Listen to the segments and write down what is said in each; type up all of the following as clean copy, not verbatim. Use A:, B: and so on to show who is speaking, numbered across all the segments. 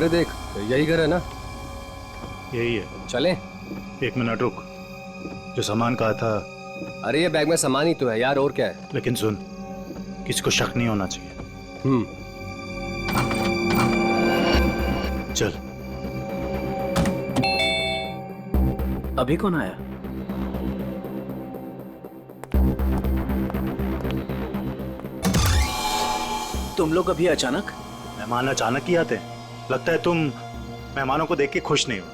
A: अरे देख, यही घर है ना?
B: यही है।
A: चलें?
B: एक मिनट रुक, जो सामान कहा था।
A: अरे ये बैग में सामान ही तो है यार, और क्या है?
B: लेकिन सुन, किसी को शक नहीं होना चाहिए। चल।
C: अभी कौन आया? तुम लोग अभी अचानक?
B: मेहमान अचानक ही आते हैं। लगता है तुम मेहमानों को देख के खुश नहीं हो।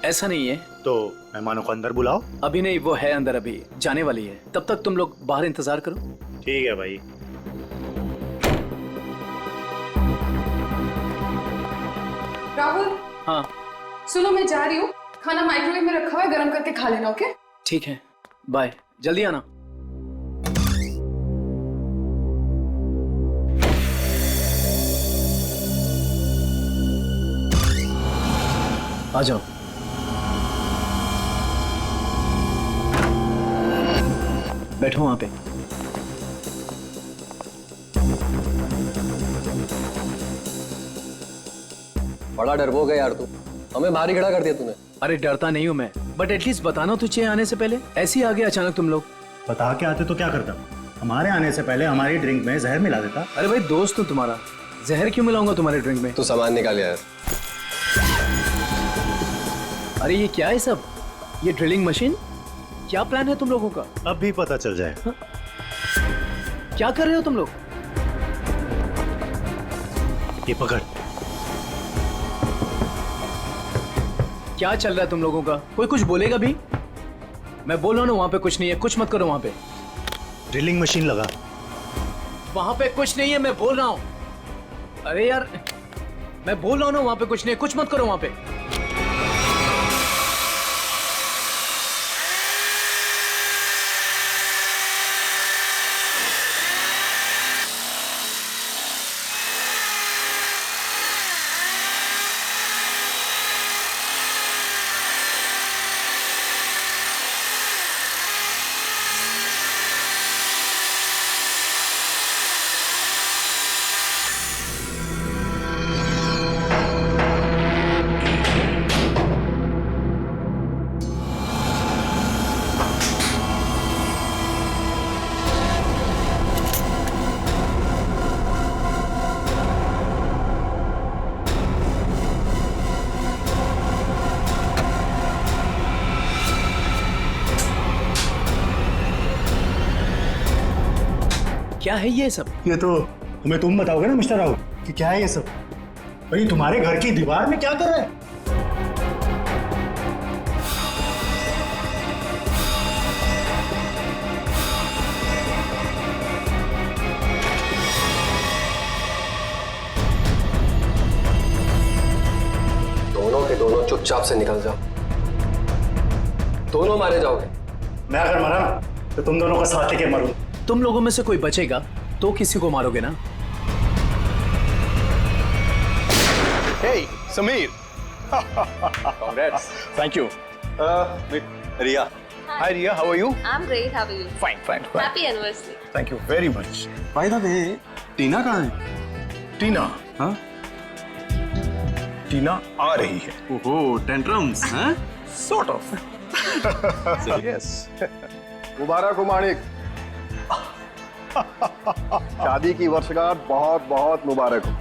C: ऐसा नहीं है।
B: तो मेहमानों को अंदर बुलाओ।
C: अभी नहीं, वो है अंदर, अभी जाने वाली है। तब तक तुम लोग बाहर इंतजार करो।
B: ठीक है भाई।
D: राहुल।
C: हाँ
D: सुनो, मैं जा रही हूँ। खाना माइक्रोवेव में रखा हुआ है, गर्म करके खा लेना। ओके?
C: ठीक है, बाय, जल्दी आना। आ जाओ। बैठो वहां पे।
A: बड़ा डरपोक है यार तू, हमें बाहर ही खड़ा कर दिया तूने।
C: अरे डरता नहीं हूं मैं, बट एटलीस्ट बताना तो चाहिए आने से पहले। ऐसे ही आ गए अचानक तुम लोग।
B: बता के आते तो क्या करता? हमारे आने से पहले हमारी ड्रिंक में जहर मिला देता।
C: अरे भाई दोस्त हूं तुम्हारा, जहर क्यों मिलाऊंगा तुम्हारे ड्रिंक में?
A: तू सामान निकाल यार।
C: अरे ये क्या है सब? ये ड्रिलिंग मशीन? क्या प्लान है तुम लोगों का?
B: अब भी पता चल जाएगा।
C: क्या कर रहे हो तुम लोग?
B: ये पकड़।
C: क्या चल रहा है तुम लोगों का? कोई कुछ बोलेगा भी? मैं बोल रहा हूं ना, वहां पे कुछ नहीं है, कुछ मत करो वहां पे।
B: ड्रिलिंग मशीन लगा।
C: वहां पे कुछ नहीं है, मैं बोल रहा हूं। अरे यार, मैं बोल रहा हूं ना, वहां पे कुछ नहीं है, कुछ मत करो वहां पे। क्या है ये सब?
B: ये तो हमें तुम बताओगे ना मिस्टर राहुल कि क्या है ये सब। भाई तुम्हारे घर की दीवार में क्या कर रहा है?
A: दोनों के दोनों चुपचाप से निकल जाओ, दोनों मारे जाओगे।
B: मैं अगर मरा ना तो तुम दोनों का साथ लेके मरूं।
C: तुम लोगों में से कोई बचेगा तो किसी को मारोगे ना?
E: Hey, Sameer. Congrats. Thank you. Ria. Hi, Ria. How are you?
F: I'm great. How are you?
E: Fine, fine, fine.
F: Happy anniversary.
E: Thank you very much.
G: By the way, टीना कहाँ है?
E: टीना.
G: हाँ?
E: टीना आ रही है.
G: ओहो, टेंट्रम्स, हाँ?
E: Sort of. Yes.
H: मुबारक हो माणिक, शादी की वर्षगांठ बहुत बहुत मुबारक हो।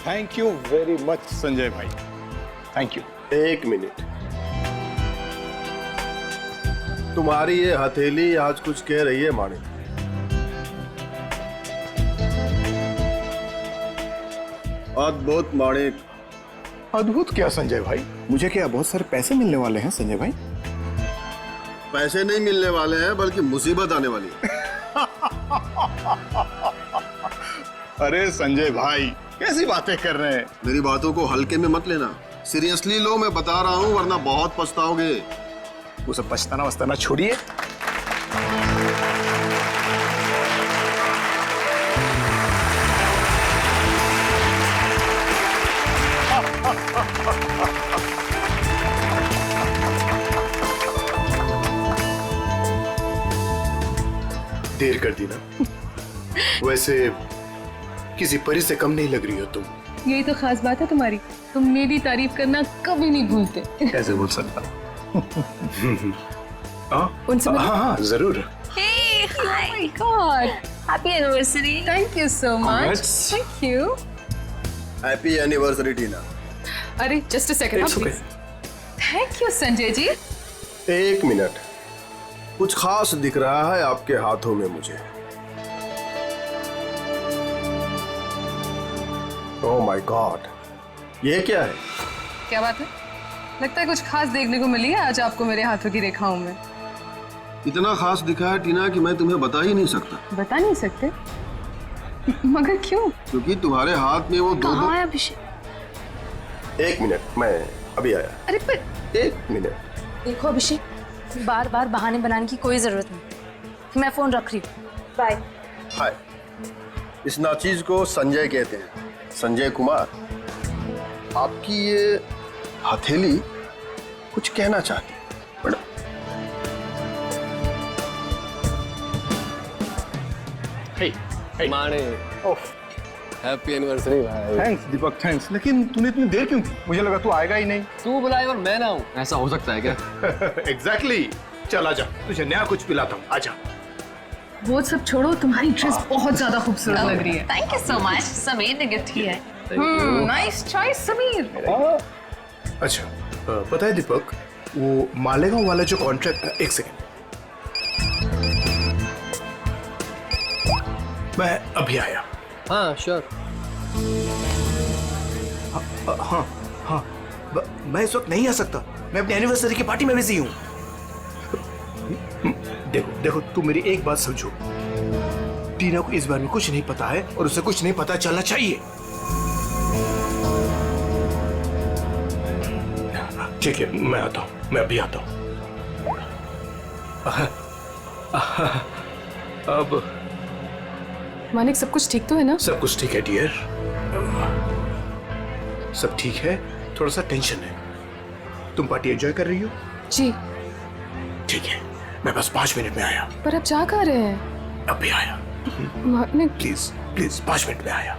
E: Thank you very much, Sanjay भाई. Thank you.
H: एक मिनट, तुम्हारी ये हथेली आज कुछ कह रही है माणिक। अद्भुत माणिक।
E: अद्भुत क्या संजय भाई?
G: मुझे क्या बहुत सारे पैसे मिलने वाले हैं संजय भाई?
H: पैसे नहीं मिलने वाले हैं, बल्कि मुसीबत आने वाली है।
E: अरे संजय भाई, कैसी बातें कर रहे हैं?
H: मेरी बातों को हल्के में मत लेना, सीरियसली लो, मैं बता रहा हूँ, वरना बहुत पछताओगे।
E: वो सब पछताना वछताना छोड़िए। देर कर दी ना। वैसे किसी परी से कम नहीं लग रही हो तुम।
D: यही तो खास बात है तुम्हारी, तुम मेरी तारीफ करना कभी नहीं भूलते।
E: कैसे बोल सकता?
D: उनसे मिलो।
E: हाँ जरूर।
F: Hey, hi.
D: My god,
F: Happy anniversary.
D: Thank you so much.
E: Congrats.
D: Thank you.
H: Happy anniversary Tina.
D: अरे just a second,
E: It's okay.
D: Thank you Sanjay ji.
H: एक मिनट, कुछ खास दिख रहा है आपके हाथों में मुझे। ओह माय गॉड, ये क्या है?
D: क्या बात है? लगता है कुछ खास देखने को मिली है आज आपको मेरे हाथों की रेखाओं में।
H: इतना खास दिखा है टीना कि मैं तुम्हें बता ही नहीं सकता।
D: बता नहीं सकते? मगर क्यों?
H: क्योंकि तुम्हारे हाथ में वो दो
F: कहाँ
H: दो।
F: है अभिषेक?
H: एक मिनट, मैं अभी आया।
D: अरे पर
H: एक मिनट।
F: देखो अभिषेक, बार बार बहाने बनाने की कोई जरूरत नहीं। मैं फोन रख रही हूँ। बाय।
H: हाय, इस नाचीज को संजय कहते हैं, संजय कुमार। आपकी ये हथेली कुछ कहना चाहती है मैडम।
A: माने हैप्पी एनिवर्सरी भाई।
E: थैंक्स दीपक, थैंक्स। लेकिन तूने इतनी देर क्यों की? मुझे लगा तू आएगा ही नहीं।
A: तू बुलाए और मैं ना हूँ, ऐसा हो सकता है क्या?
E: एग्जैक्टली। चल आजा, तुझे नया कुछ पिलाता हूँ, आजा।
D: वो सब छोड़ो, तुम्हारी ड्रेस बहुत ज्यादा खूबसूरत लग रही है।
F: Thank you so much. Sameer ने गिफ्ट किया है।
D: Nice choice Sameer.
E: अच्छा, पता है दीपक, वो मालेगांव वाला जो कॉन्ट्रैक्ट, एक सेकेंड, मैं अभी आया।
A: हाँ श्योर।
E: हाँ, मैं इस वक्त नहीं आ सकता, मैं अपनी एनिवर्सरी की पार्टी में बिजी हूँ। देखो देखो, तू मेरी एक बात समझो, टीना को इस बारे में कुछ नहीं पता है और उसे कुछ नहीं पता चलना चाहिए। ठीक है, मैं आता हूँ, मैं अभी आता हूँ। अब
D: मानिक, सब कुछ ठीक तो है ना?
E: सब कुछ ठीक है डियर, सब ठीक है। थोड़ा सा टेंशन है। तुम पार्टी एंजॉय कर रही हो?
D: जी।
E: ठीक है, मैं बस 5 मिनट में आया।
D: पर अब जा कहाँ रहे हैं?
E: अभी आया,
D: मानिक,
E: प्लीज प्लीज, 5 मिनट में आया।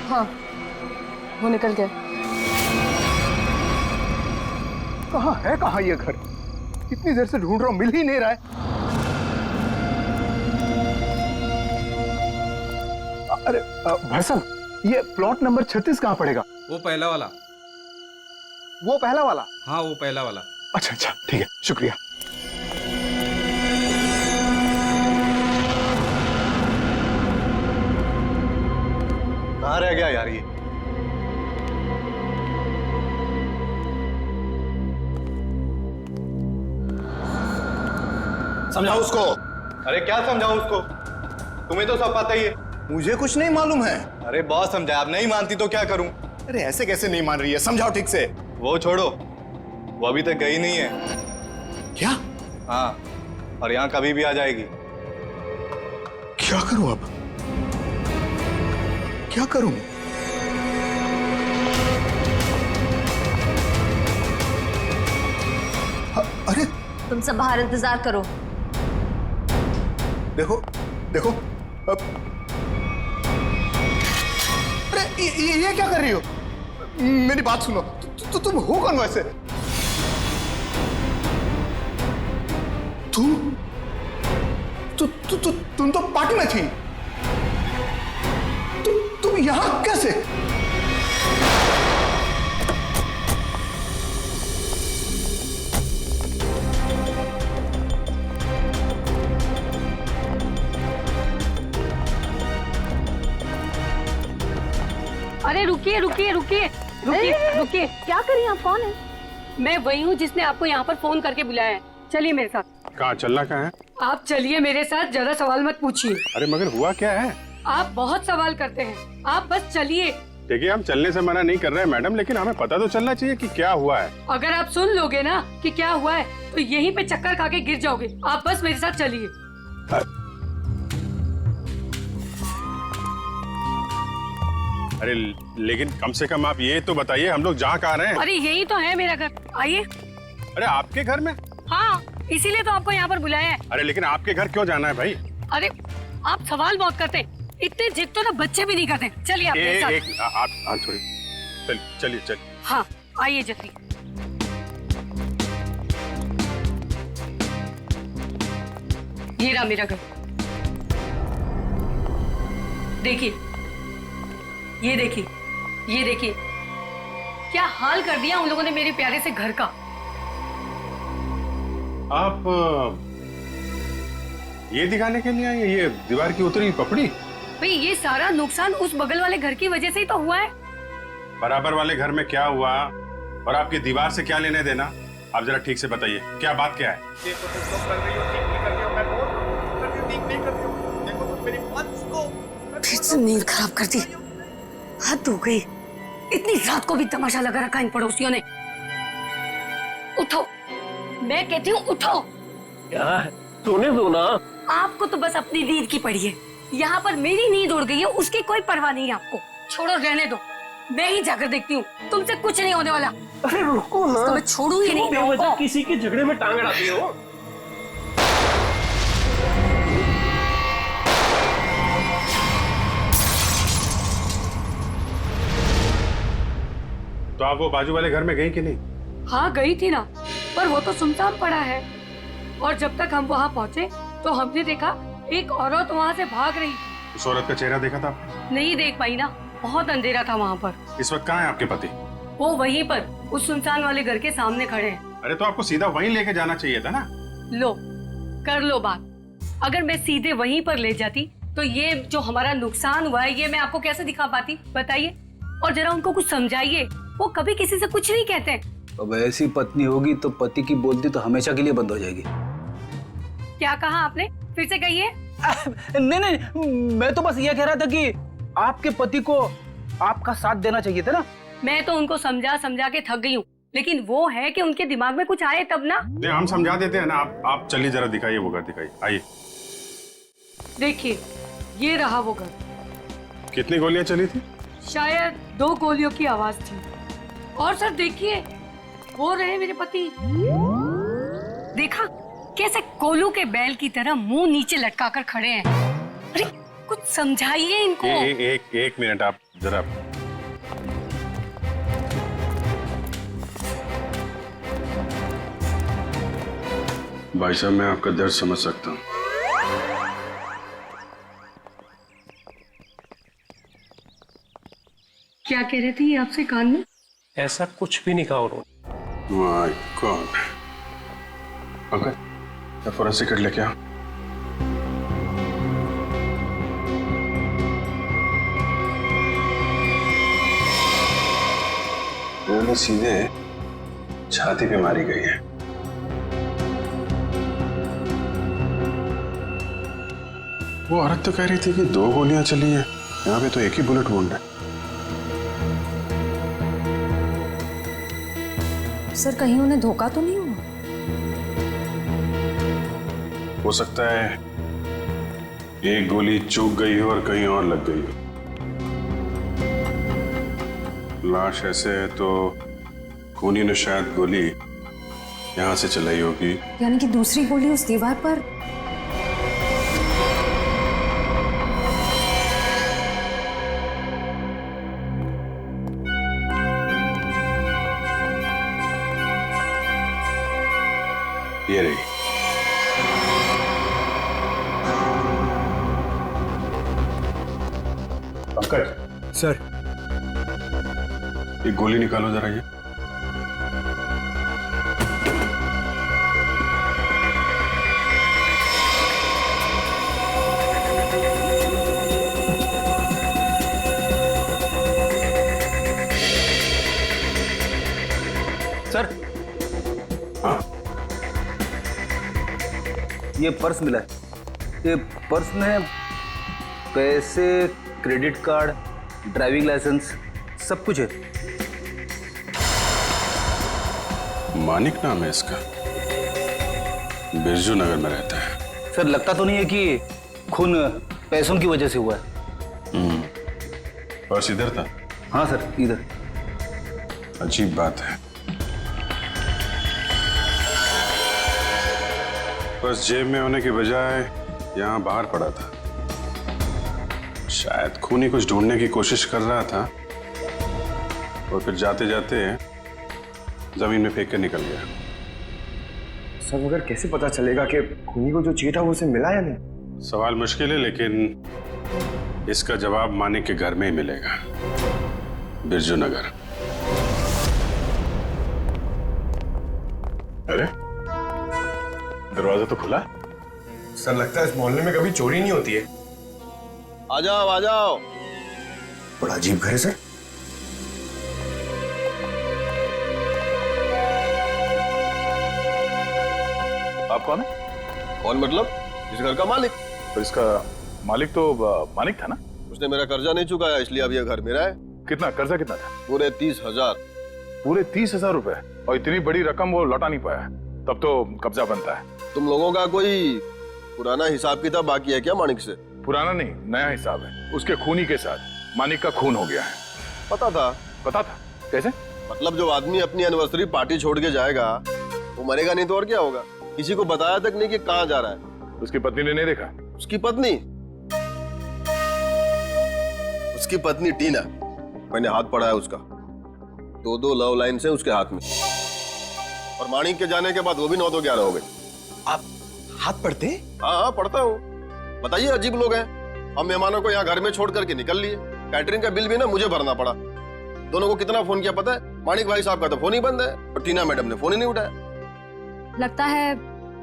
D: हाँ वो निकल गया।
E: कहाँ ये घर? इतनी देर से ढूंढ रहा हूँ, मिल ही नहीं रहा है। अरे भाई साहब, ये प्लॉट नंबर 36 कहाँ पड़ेगा?
I: वो पहला वाला।
E: वो पहला वाला?
I: हाँ वो पहला वाला।
E: अच्छा अच्छा, ठीक है, शुक्रिया। कहाँ रह गया यार ये?
H: समझाओ उसको।
G: अरे क्या समझाऊं उसको? तुम्हें तो सब पता ही है।
E: मुझे कुछ नहीं मालूम है।
G: अरे बहुत समझाया, अब नहीं मानती तो क्या करूं?
E: अरे ऐसे कैसे नहीं मान रही है? समझाओ ठीक से।
G: वो छोड़ो, वो अभी तक गई नहीं है।
E: क्या?
G: हाँ, और यहाँ कभी भी आ जाएगी।
E: क्या करूं अब? क्या करूं? अरे
F: तुम सब बाहर इंतजार करो।
E: देखो देखो, अब अरे ये क्या कर रही हो? मेरी बात सुनो, तुम हो कौन वैसे? तुम तो पार्टी में थी। तुम यहां कैसे?
J: अरे रुकिए रुकिए रुकिए रुकिए रुकिए।
F: क्या कर रही हैं आप? कौन है?
J: मैं वही हूँ जिसने आपको यहाँ पर फोन करके बुलाया है। चलिए मेरे साथ।
E: कहाँ चलना? कहाँ है?
J: आप चलिए मेरे साथ, ज्यादा सवाल मत पूछिए।
E: अरे मगर हुआ क्या है?
J: आप बहुत सवाल करते हैं, आप बस चलिए।
I: देखिए हम चलने से मना नहीं कर रहे हैं मैडम, लेकिन हमें पता तो चलना चाहिए कि क्या हुआ है।
J: अगर आप सुन लोगे ना कि क्या हुआ है तो यहीं पे चक्कर खा के गिर जाओगे। आप बस मेरे साथ चलिए।
I: अरे लेकिन कम से कम आप ये तो बताइए हम लोग जा कहाँ रहे हैं?
J: अरे यही तो है मेरा घर, आइए।
I: अरे आपके घर में?
J: हाँ, इसीलिए तो आपको यहाँ पर बुलाया है।
I: अरे लेकिन आपके घर क्यों जाना है भाई?
J: अरे आप सवाल बहुत करते हैं, इतने जिद तो ना बच्चे भी नहीं करते। चलिए आप मेरे साथ।
I: आप थोड़ी चलिए।
J: हाँ आइए जल्दी। ये रहा मेरा घर, देखिए, ये देखिए, ये देखिए, क्या हाल कर दिया उन लोगों ने मेरे प्यारे से घर का।
I: आप ये दिखाने के लिए आए हैं, ये दीवार की उतरी पपड़ी?
J: भाई ये सारा नुकसान उस बगल वाले घर की वजह से ही तो हुआ है।
I: बराबर वाले घर में क्या हुआ और आपकी दीवार से क्या लेने देना? आप जरा ठीक से बताइए, क्या बात क्या है?
J: फिर से नींद खराब कर दी, हद हो गई। इतनी रात को भी तमाशा लगा रखा इन पड़ोसियों ने। उठो, मैं कहती हूँ उठो।
A: क्या है? सोने दो ना।
J: आपको तो बस अपनी नींद की पड़ी है, यहाँ पर मेरी नींद उड़ गई है, उसकी कोई परवाह नहीं है आपको। छोड़ो, रहने दो, मैं ही जाकर देखती हूँ, तुमसे कुछ नहीं होने वाला।
A: अरे रुको ना,
J: तो मैं छोड़ूंगी नहीं।
A: बेवजह किसी के झगड़े में टांग अड़ाती हो।
I: तो आप वो बाजू वाले घर में गई कि नहीं?
J: हाँ गई थी ना, पर वो तो सुनसान पड़ा है। और जब तक हम वहाँ पहुँचे तो हमने देखा एक औरत वहाँ से भाग रही।
I: उस औरत का चेहरा देखा था आपने?
J: नहीं देख पाई ना, बहुत अंधेरा था वहाँ पर।
I: इस वक्त कहाँ है आपके पति?
J: वो वहीं पर उस सुनसान वाले घर के सामने खड़े हैं।
I: अरे तो आपको सीधा वहीं लेके जाना चाहिए था ना।
J: लो, कर लो बात। अगर मैं सीधे वहीं पर ले जाती तो ये जो हमारा नुकसान हुआ है ये मैं आपको कैसे दिखा पाती, बताइए। और जरा उनको कुछ समझाइए, वो कभी किसी से कुछ नहीं कहते।
K: अब ऐसी पत्नी होगी तो पति की बोलती तो हमेशा के लिए बंद हो जाएगी।
J: क्या कहा आपने, फिर से कहिए।
K: नहीं, मैं तो बस ये कह रहा था कि आपके पति को आपका साथ देना चाहिए था ना।
J: मैं तो उनको समझा समझा के थक गई हूँ, लेकिन वो है कि उनके दिमाग में कुछ आए तब ना।
I: नहीं, हम समझा देते हैं ना। आप चलिए जरा दिखाइए वो घर, दिखाइए, आइए।
J: देखिए, ये रहा वो घर।
I: कितनी गोलियां चली थी?
J: शायद 2 गोलियों की आवाज थी। और सर देखिए, वो रहे मेरे पति। देखा कैसे कोलू के बैल की तरह मुंह नीचे लटकाकर खड़े हैं। अरे कुछ समझाइए इनको।
I: एक मिनट, आप जरा। भाई साहब, मैं आपका दर्द समझ सकता हूँ।
J: क्या कह रहे थे ये आपसे कान में?
A: ऐसा कुछ भी नहीं कहा उन्होंने।
I: My God. ओके, क्या फोरेंसिक किट लेके आओ। गोली सीधे छाती पे मारी गई है। वो औरत तो कह रही थी कि 2 गोलियां चली हैं, यहाँ पे तो एक ही बुलेट वुंड है।
F: सर कहीं उन्हें धोखा तो नहीं हुआ?
I: हो सकता है एक गोली चूक गई हो और कहीं और लग गई हो। लाश ऐसे है तो खूनी ने शायद गोली यहां से चलाई होगी।
F: यानी कि दूसरी गोली उस दीवार पर।
I: ये रही। पंकज
B: सर,
I: ये गोली निकालो जरा। ये
K: सर,
I: हाँ,
K: ये पर्स मिला है। ये पर्स में पैसे, क्रेडिट कार्ड, ड्राइविंग लाइसेंस, सब कुछ है।
I: मानिक नाम है इसका, बिरजू नगर में रहता है।
K: सर लगता तो नहीं है कि खून पैसों की वजह से हुआ है।
I: बस इधर था।
K: हाँ सर, इधर।
I: अजीब बात है, बस जेब में होने की बजाय यहाँ बाहर पड़ा था। शायद खूनी कुछ ढूंढने की कोशिश कर रहा था और फिर जाते जाते जमीन में फेंक कर निकल गया।
G: सब मगर कैसे पता चलेगा कि खूनी को जो चाहिए था वो उसे मिला या नहीं?
I: सवाल मुश्किल है, लेकिन इसका जवाब मानिक के घर में ही मिलेगा, बिरजू नगर।
E: अरे दरवाजा तो खुला। सर लगता है इस मोहल्ले में कभी चोरी नहीं होती है।
H: आ जाओ आ जाओ।
E: बड़ा अजीब घर है सर।
L: आप कौन है?
H: कौन मतलब? इस घर का मालिक।
L: तो इसका मालिक तो मानिक था ना?
H: उसने मेरा कर्जा नहीं चुकाया, इसलिए अब यह घर मेरा है।
L: कितना कर्जा कितना था?
H: पूरे 30,000।
L: पूरे 30,000 रुपए? और इतनी बड़ी रकम वो लौटा नहीं पाया, तब तो कब्जा बनता है।
H: तुम लोगों का कोई पुराना हिसाब किताब बाकी है क्या मानिक से?
L: पुराना नहीं, नया हिसाब है। उसके खूनी के साथ मानिक का खून हो गया है।
H: पता था?
L: पता था? कैसे?
H: मतलब जो आदमी अपनी एनिवर्सरी पार्टी छोड़ के जाएगा वो मरेगा नहीं तो और क्या होगा? किसी को बताया तक नहीं कि कहाँ जा रहा है।
L: उसकी पत्नी ने नहीं देखा?
H: उसकी पत्नी? उसकी पत्नी टीना, मैंने हाथ पढ़ा है उसका। 2 लव लाइन से उसके हाथ में, और मानिक के जाने के बाद वो भी 9 तो 11 हो गई।
E: आप हाथ पढ़ते?
H: हाँ पढ़ता हूँ। बताइए, अजीब लोग हैं। हम मेहमानों को यहाँ घर में छोड़ करके निकल लिए। कैटरिंग का बिल भी ना मुझे भरना पड़ा। दोनों को कितना फोन किया पता है? मानिक भाई साहब का तो फोन ही बंद है और टीना मैडम ने फोन ही नहीं उठाया।
F: लगता है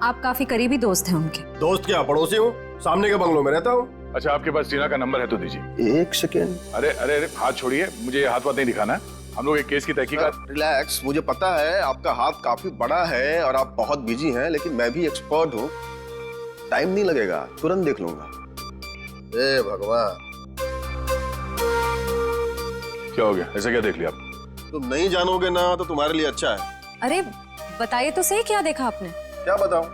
F: आप काफी करीबी दोस्त हैं उनके।
H: दोस्त क्या, पड़ोसी हूँ, सामने के बंगलों में रहता हूँ।
L: अच्छा, आपके पास टीना का नंबर है तो दीजिए।
H: 1 सेकेंड।
L: अरे अरे अरे, हाथ छोड़िए, मुझे हाथ नहीं दिखाना है। हम लोग एक केस की तहकीकात।
H: रिलैक्स, मुझे पता है आपका हाथ काफी बड़ा है और आप बहुत बिजी हैं, लेकिन मैं भी एक्सपर्ट हूँ। टाइम नहीं लगेगा, तुरंत देख लूंगा। ए भगवान,
L: क्या हो गया? ऐसा क्या देख लिया आप?
H: तुम नहीं जानोगे ना तो तुम्हारे लिए अच्छा है।
F: अरे बताइए तो सही, क्या देखा आपने?
H: क्या बताऊं?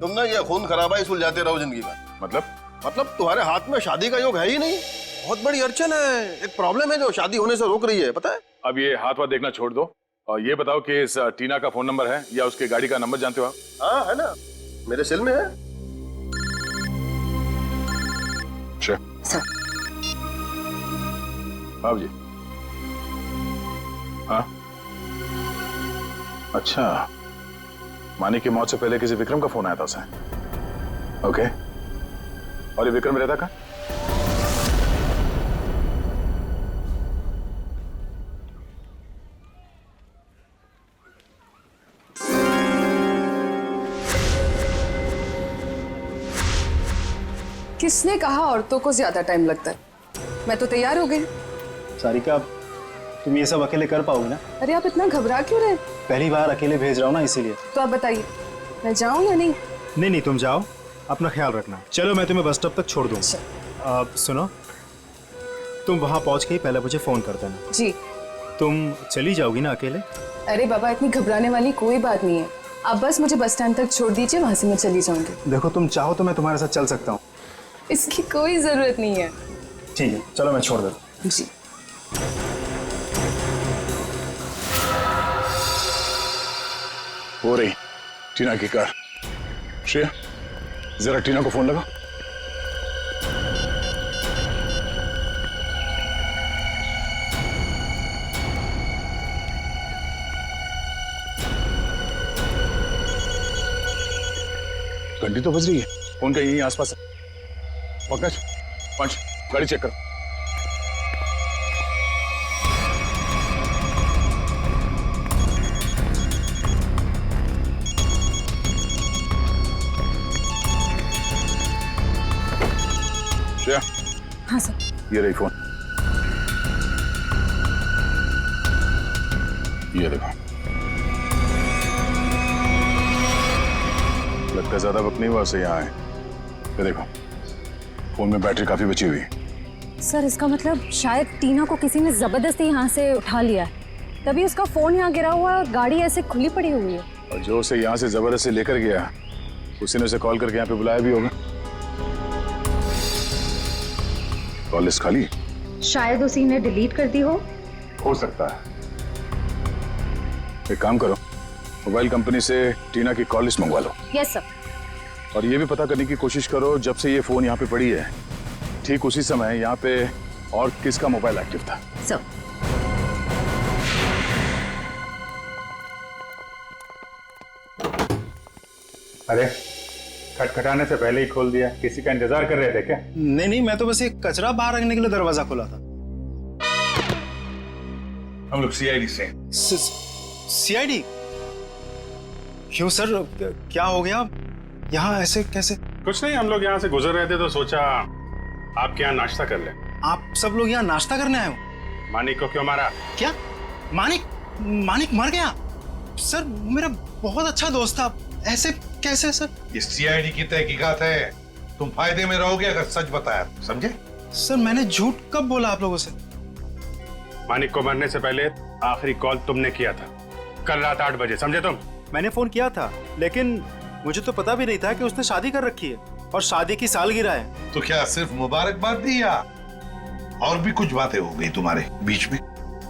H: तुम ना ये खून खराबाई सुलझाते रहो जिंदगी में। मतलब तुम्हारे हाथ में शादी का योग है ही नहीं। बहुत बड़ी अड़चन है, एक प्रॉब्लम है जो शादी होने से रोक रही है, पता है?
L: अब ये हाथ देखना छोड़ दो और ये बताओ कि इस टीना का फोन नंबर है या उसके गाड़ी का नंबर जानते हो आप?
H: हाँ है ना, मेरे सेल में है।
F: सर।
L: बाबू जी। हाँ अच्छा, मानिक की मौत से पहले किसी विक्रम का फोन आया था उसे। ओके, और ये विक्रम रहता कहाँ?
D: किसने कहा औरतों को ज्यादा टाइम लगता है? मैं तो तैयार हो गई।
B: सारिका, तुम ये सब अकेले कर पाओगे ना?
D: अरे आप इतना घबरा क्यों रहे?
B: पहली बार अकेले भेज रहा हूँ ना, इसीलिए।
D: तो आप बताइए, मैं जाऊं या नहीं?
B: नहीं, तुम जाओ, अपना ख्याल रखना। चलो मैं तुम्हें बस स्टॉप तक छोड़ दूँ। सुनो, तुम वहाँ पहुँच के ही पहले मुझे फोन कर देना।
D: जी।
B: तुम चली जाओगी ना अकेले?
D: अरे बाबा, इतनी घबराने वाली कोई बात नहीं है। आप बस मुझे बस स्टैंड तक छोड़ दीजिए, वहां से मैं चली जाऊंगी।
B: देखो, तुम चाहो तो मैं तुम्हारे साथ चल सकता हूँ।
D: इसकी कोई जरूरत नहीं है।
B: ठीक है, चलो मैं छोड़ देता हूँ।
D: जी।
L: हो रही टीना की कार। श्रेया, जरा टीना को फोन लगा। घंटी तो बज रही है, फोन का यहीं आसपास है। पंकज, पंच, गाड़ी चेक करो। श्रेया।
F: हाँ सर।
L: ये रही फोन, ये देखो। लगता है ज्यादा वक्त नहीं हुआ उसे यहाँ आए। ये देखो, फोन में बैटरी काफी बची हुई है।
F: सर इसका मतलब शायद टीना को किसी ने जबरदस्ती यहाँ से उठा लिया है, तभी उसका फोन यहाँ गिरा हुआ है और गाड़ी ऐसे खुली पड़ी हुई है।
L: और जो उसे यहाँ से जबरदस्ती लेकर गया उसी ने उसे कॉल करके यहाँ पे बुलाया भी होगा। कॉल लिस्ट खाली?
F: शायद उसी ने डिलीट कर दी हो
L: सकता है। एक काम करो, मोबाइल कंपनी से टीना की कॉल लिस्ट मंगवा लो।
F: Yes sir.
L: और ये भी पता करने की कोशिश करो जब से ये फोन यहाँ पे पड़ी है ठीक उसी समय यहाँ पे और किसका मोबाइल एक्टिव था।
F: सर।
I: अरे खटखटाने से पहले ही खोल दिया, किसी का इंतजार कर रहे थे क्या?
B: नहीं नहीं, मैं तो बस एक कचरा बाहर रखने के लिए दरवाजा खोला था।
L: हम लोग सीआईडी से।
B: सीआईडी? क्यों सर, क्या हो गया? यहाँ ऐसे कैसे?
I: कुछ नहीं, हम लोग यहाँ से गुजर रहे थे तो सोचा आपके यहाँ नाश्ता कर ले।
B: आप सब लोग यहाँ नाश्ता करने आए हो?
I: मानिक को क्यों मारा?
B: क्या मानिक? मानिक मर गया? सर मेरा बहुत अच्छा दोस्त था, ऐसे कैसे सर?
M: ये सीआईडी की तहकीकात है, तुम फायदे में रहोगे अगर सच बताया, समझे?
B: सर मैंने झूठ कब बोला आप लोगों से?
I: मानिक को मरने से पहले आखिरी कॉल तुमने किया था कल रात 8 बजे, समझे तुम?
B: मैंने फोन किया था, लेकिन मुझे तो पता भी नहीं था कि उसने शादी कर रखी है और शादी की सालगिरह है।
M: तो क्या सिर्फ मुबारकबाद दी या और भी कुछ बातें हो गई तुम्हारे बीच में?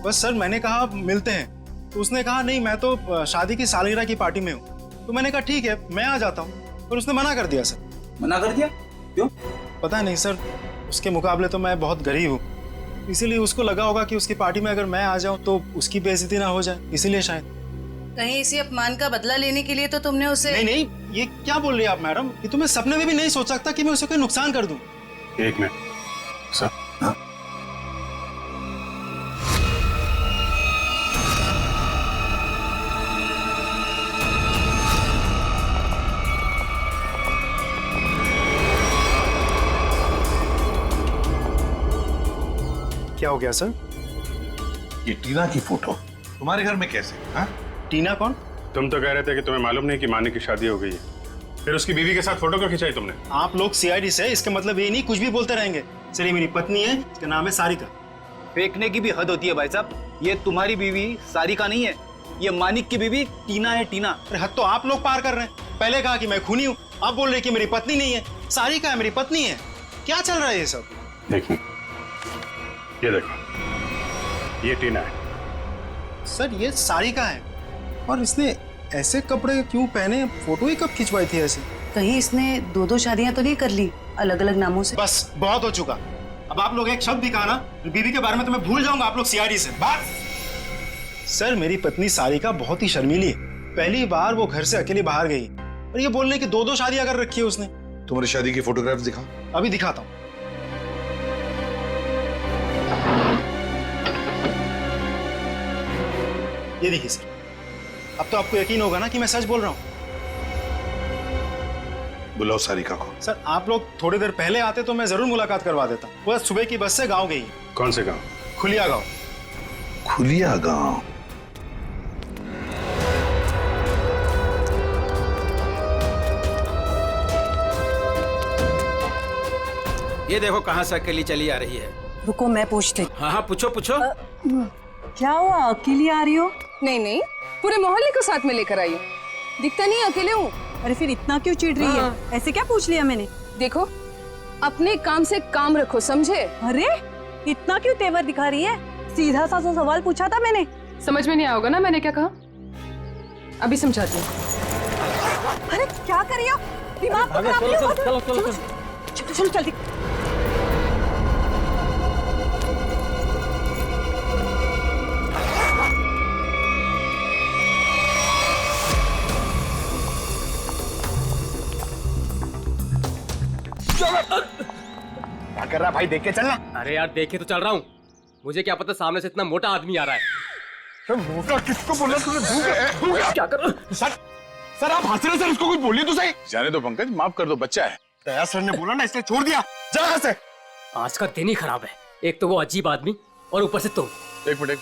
B: बस सर मैंने कहा मिलते हैं, तो उसने कहा नहीं मैं तो शादी की सालगिरह की पार्टी में हूँ। तो मैंने कहा ठीक है मैं आ जाता हूँ, पर उसने मना कर दिया सर।
K: मना कर दिया? क्यों?
B: पता नहीं सर, उसके मुकाबले तो मैं बहुत गरीब हूँ, इसीलिए उसको लगा होगा कि उसकी पार्टी में अगर मैं आ जाऊँ तो उसकी बेइज्जती ना हो जाए, इसीलिए शायद।
N: कहीं इसी अपमान का बदला लेने के लिए तो तुमने उसे?
B: नहीं नहीं, ये क्या बोल रही है आप मैडम? ये तो मैं सपने में भी नहीं सोच सकता कि मैं उसे कोई नुकसान कर दूं।
I: एक मिनट सर। हाँ?
B: क्या हो गया सर?
M: ये टीना की फोटो तुम्हारे घर में कैसे? हाँ?
B: टीना कौन?
I: तुम तो कह रहे थे कि तुम्हें मालूम नहीं कि मानिक की शादी हो गई है, फिर उसकी बीवी के साथ फोटो क्यों खिंचाई तुमने?
B: आप लोग सीआईडी से, इसका मतलब ये नहीं कुछ भी बोलते रहेंगे। सर ये मेरी पत्नी है, इसका नाम है सारिका।
K: फेंकने की भी हद होती है भाई साहब, ये तुम्हारी बीवी सारिका नहीं है, ये मानिक की बीवी टीना है। टीना?
B: अरे हद तो आप लोग पार कर रहे हैं। पहले कहा कि मैं खूनी हूँ, आप बोल रहे कि मेरी पत्नी नहीं है, सारिका है मेरी पत्नी है। क्या चल रहा है ये सब?
I: देखो ये देखो, ये टीना है।
B: सर ये सारिका है, और इसने ऐसे कपड़े क्यों पहने? फोटो ही कब खिंचवाई थी ऐसे?
N: कहीं इसने 2-2 शादियां तो नहीं कर ली अलग अलग नामों से?
B: बस बहुत हो चुका। अब आप लोग एक शब्द भी कहा ना बीवी के बारे में तो मैं भूल जाऊंगा आप लोग सीआईडी से। बस। सर मेरी पत्नी सारिका बहुत ही शर्मीली है, पहली बार वो घर से अकेली बाहर गई और ये बोलने की 2-2 शादियां कर रखी है उसने।
M: तुम्हारी शादी की फोटोग्राफ्स दिखाओ।
B: अभी दिखाता हूँ। ये देखिए सर, अब तो आपको यकीन होगा ना कि मैं सच बोल रहा हूँ।
M: बुलाओ सारिका को।
B: सर आप लोग थोड़ी देर पहले आते तो मैं जरूर मुलाकात करवा देता। वो सुबह की बस से गांव गई।
I: कौन से गांव?
B: खुलिया गांव।
M: खुलिया गांव?
K: ये देखो कहाँ से अकेली चली आ रही है।
N: रुको मैं पूछती।
K: हाँ हाँ पूछो पूछो।
N: क्या हुआ, अकेली आ रही हो?
D: नहीं नहीं, पूरे मोहल्ले को साथ में लेकर आई हूँ। दिखता नहीं अकेले हूँ।
N: अरे फिर इतना क्यों चिढ़ रही है? ऐसे क्या पूछ लिया मैंने?
D: देखो अपने काम से काम रखो, समझे?
N: अरे इतना क्यों तेवर दिखा रही है? सीधा सा सवाल पूछा था मैंने।
D: समझ में नहीं आओगे ना मैंने क्या कहा? अभी समझाती हूँ।
N: अरे क्या कर रही हो? दिमाग को खराब नहीं होगा? चलो चलो चलो जल्दी।
G: क्या कर रहा भाई? देख के चलना।
A: अरे यार देखे तो चल रहा हूँ, मुझे क्या पता सामने से इतना मोटा आदमी आ रहा है।
G: मोटा किसको बोला तूने?
A: क्या कर रहा?
G: सर आप हंस रहे सर, उसको कुछ बोलिए तो सही।
L: जाने दो पंकज, माफ कर दो, बच्चा है।
G: दया सर ने बोला ना इसने छोड़ दिया। जा यहाँ से।
A: आज का दिन ही खराब है, एक तो वो अजीब आदमी और ऊपर से तुम।
L: एक मिनट,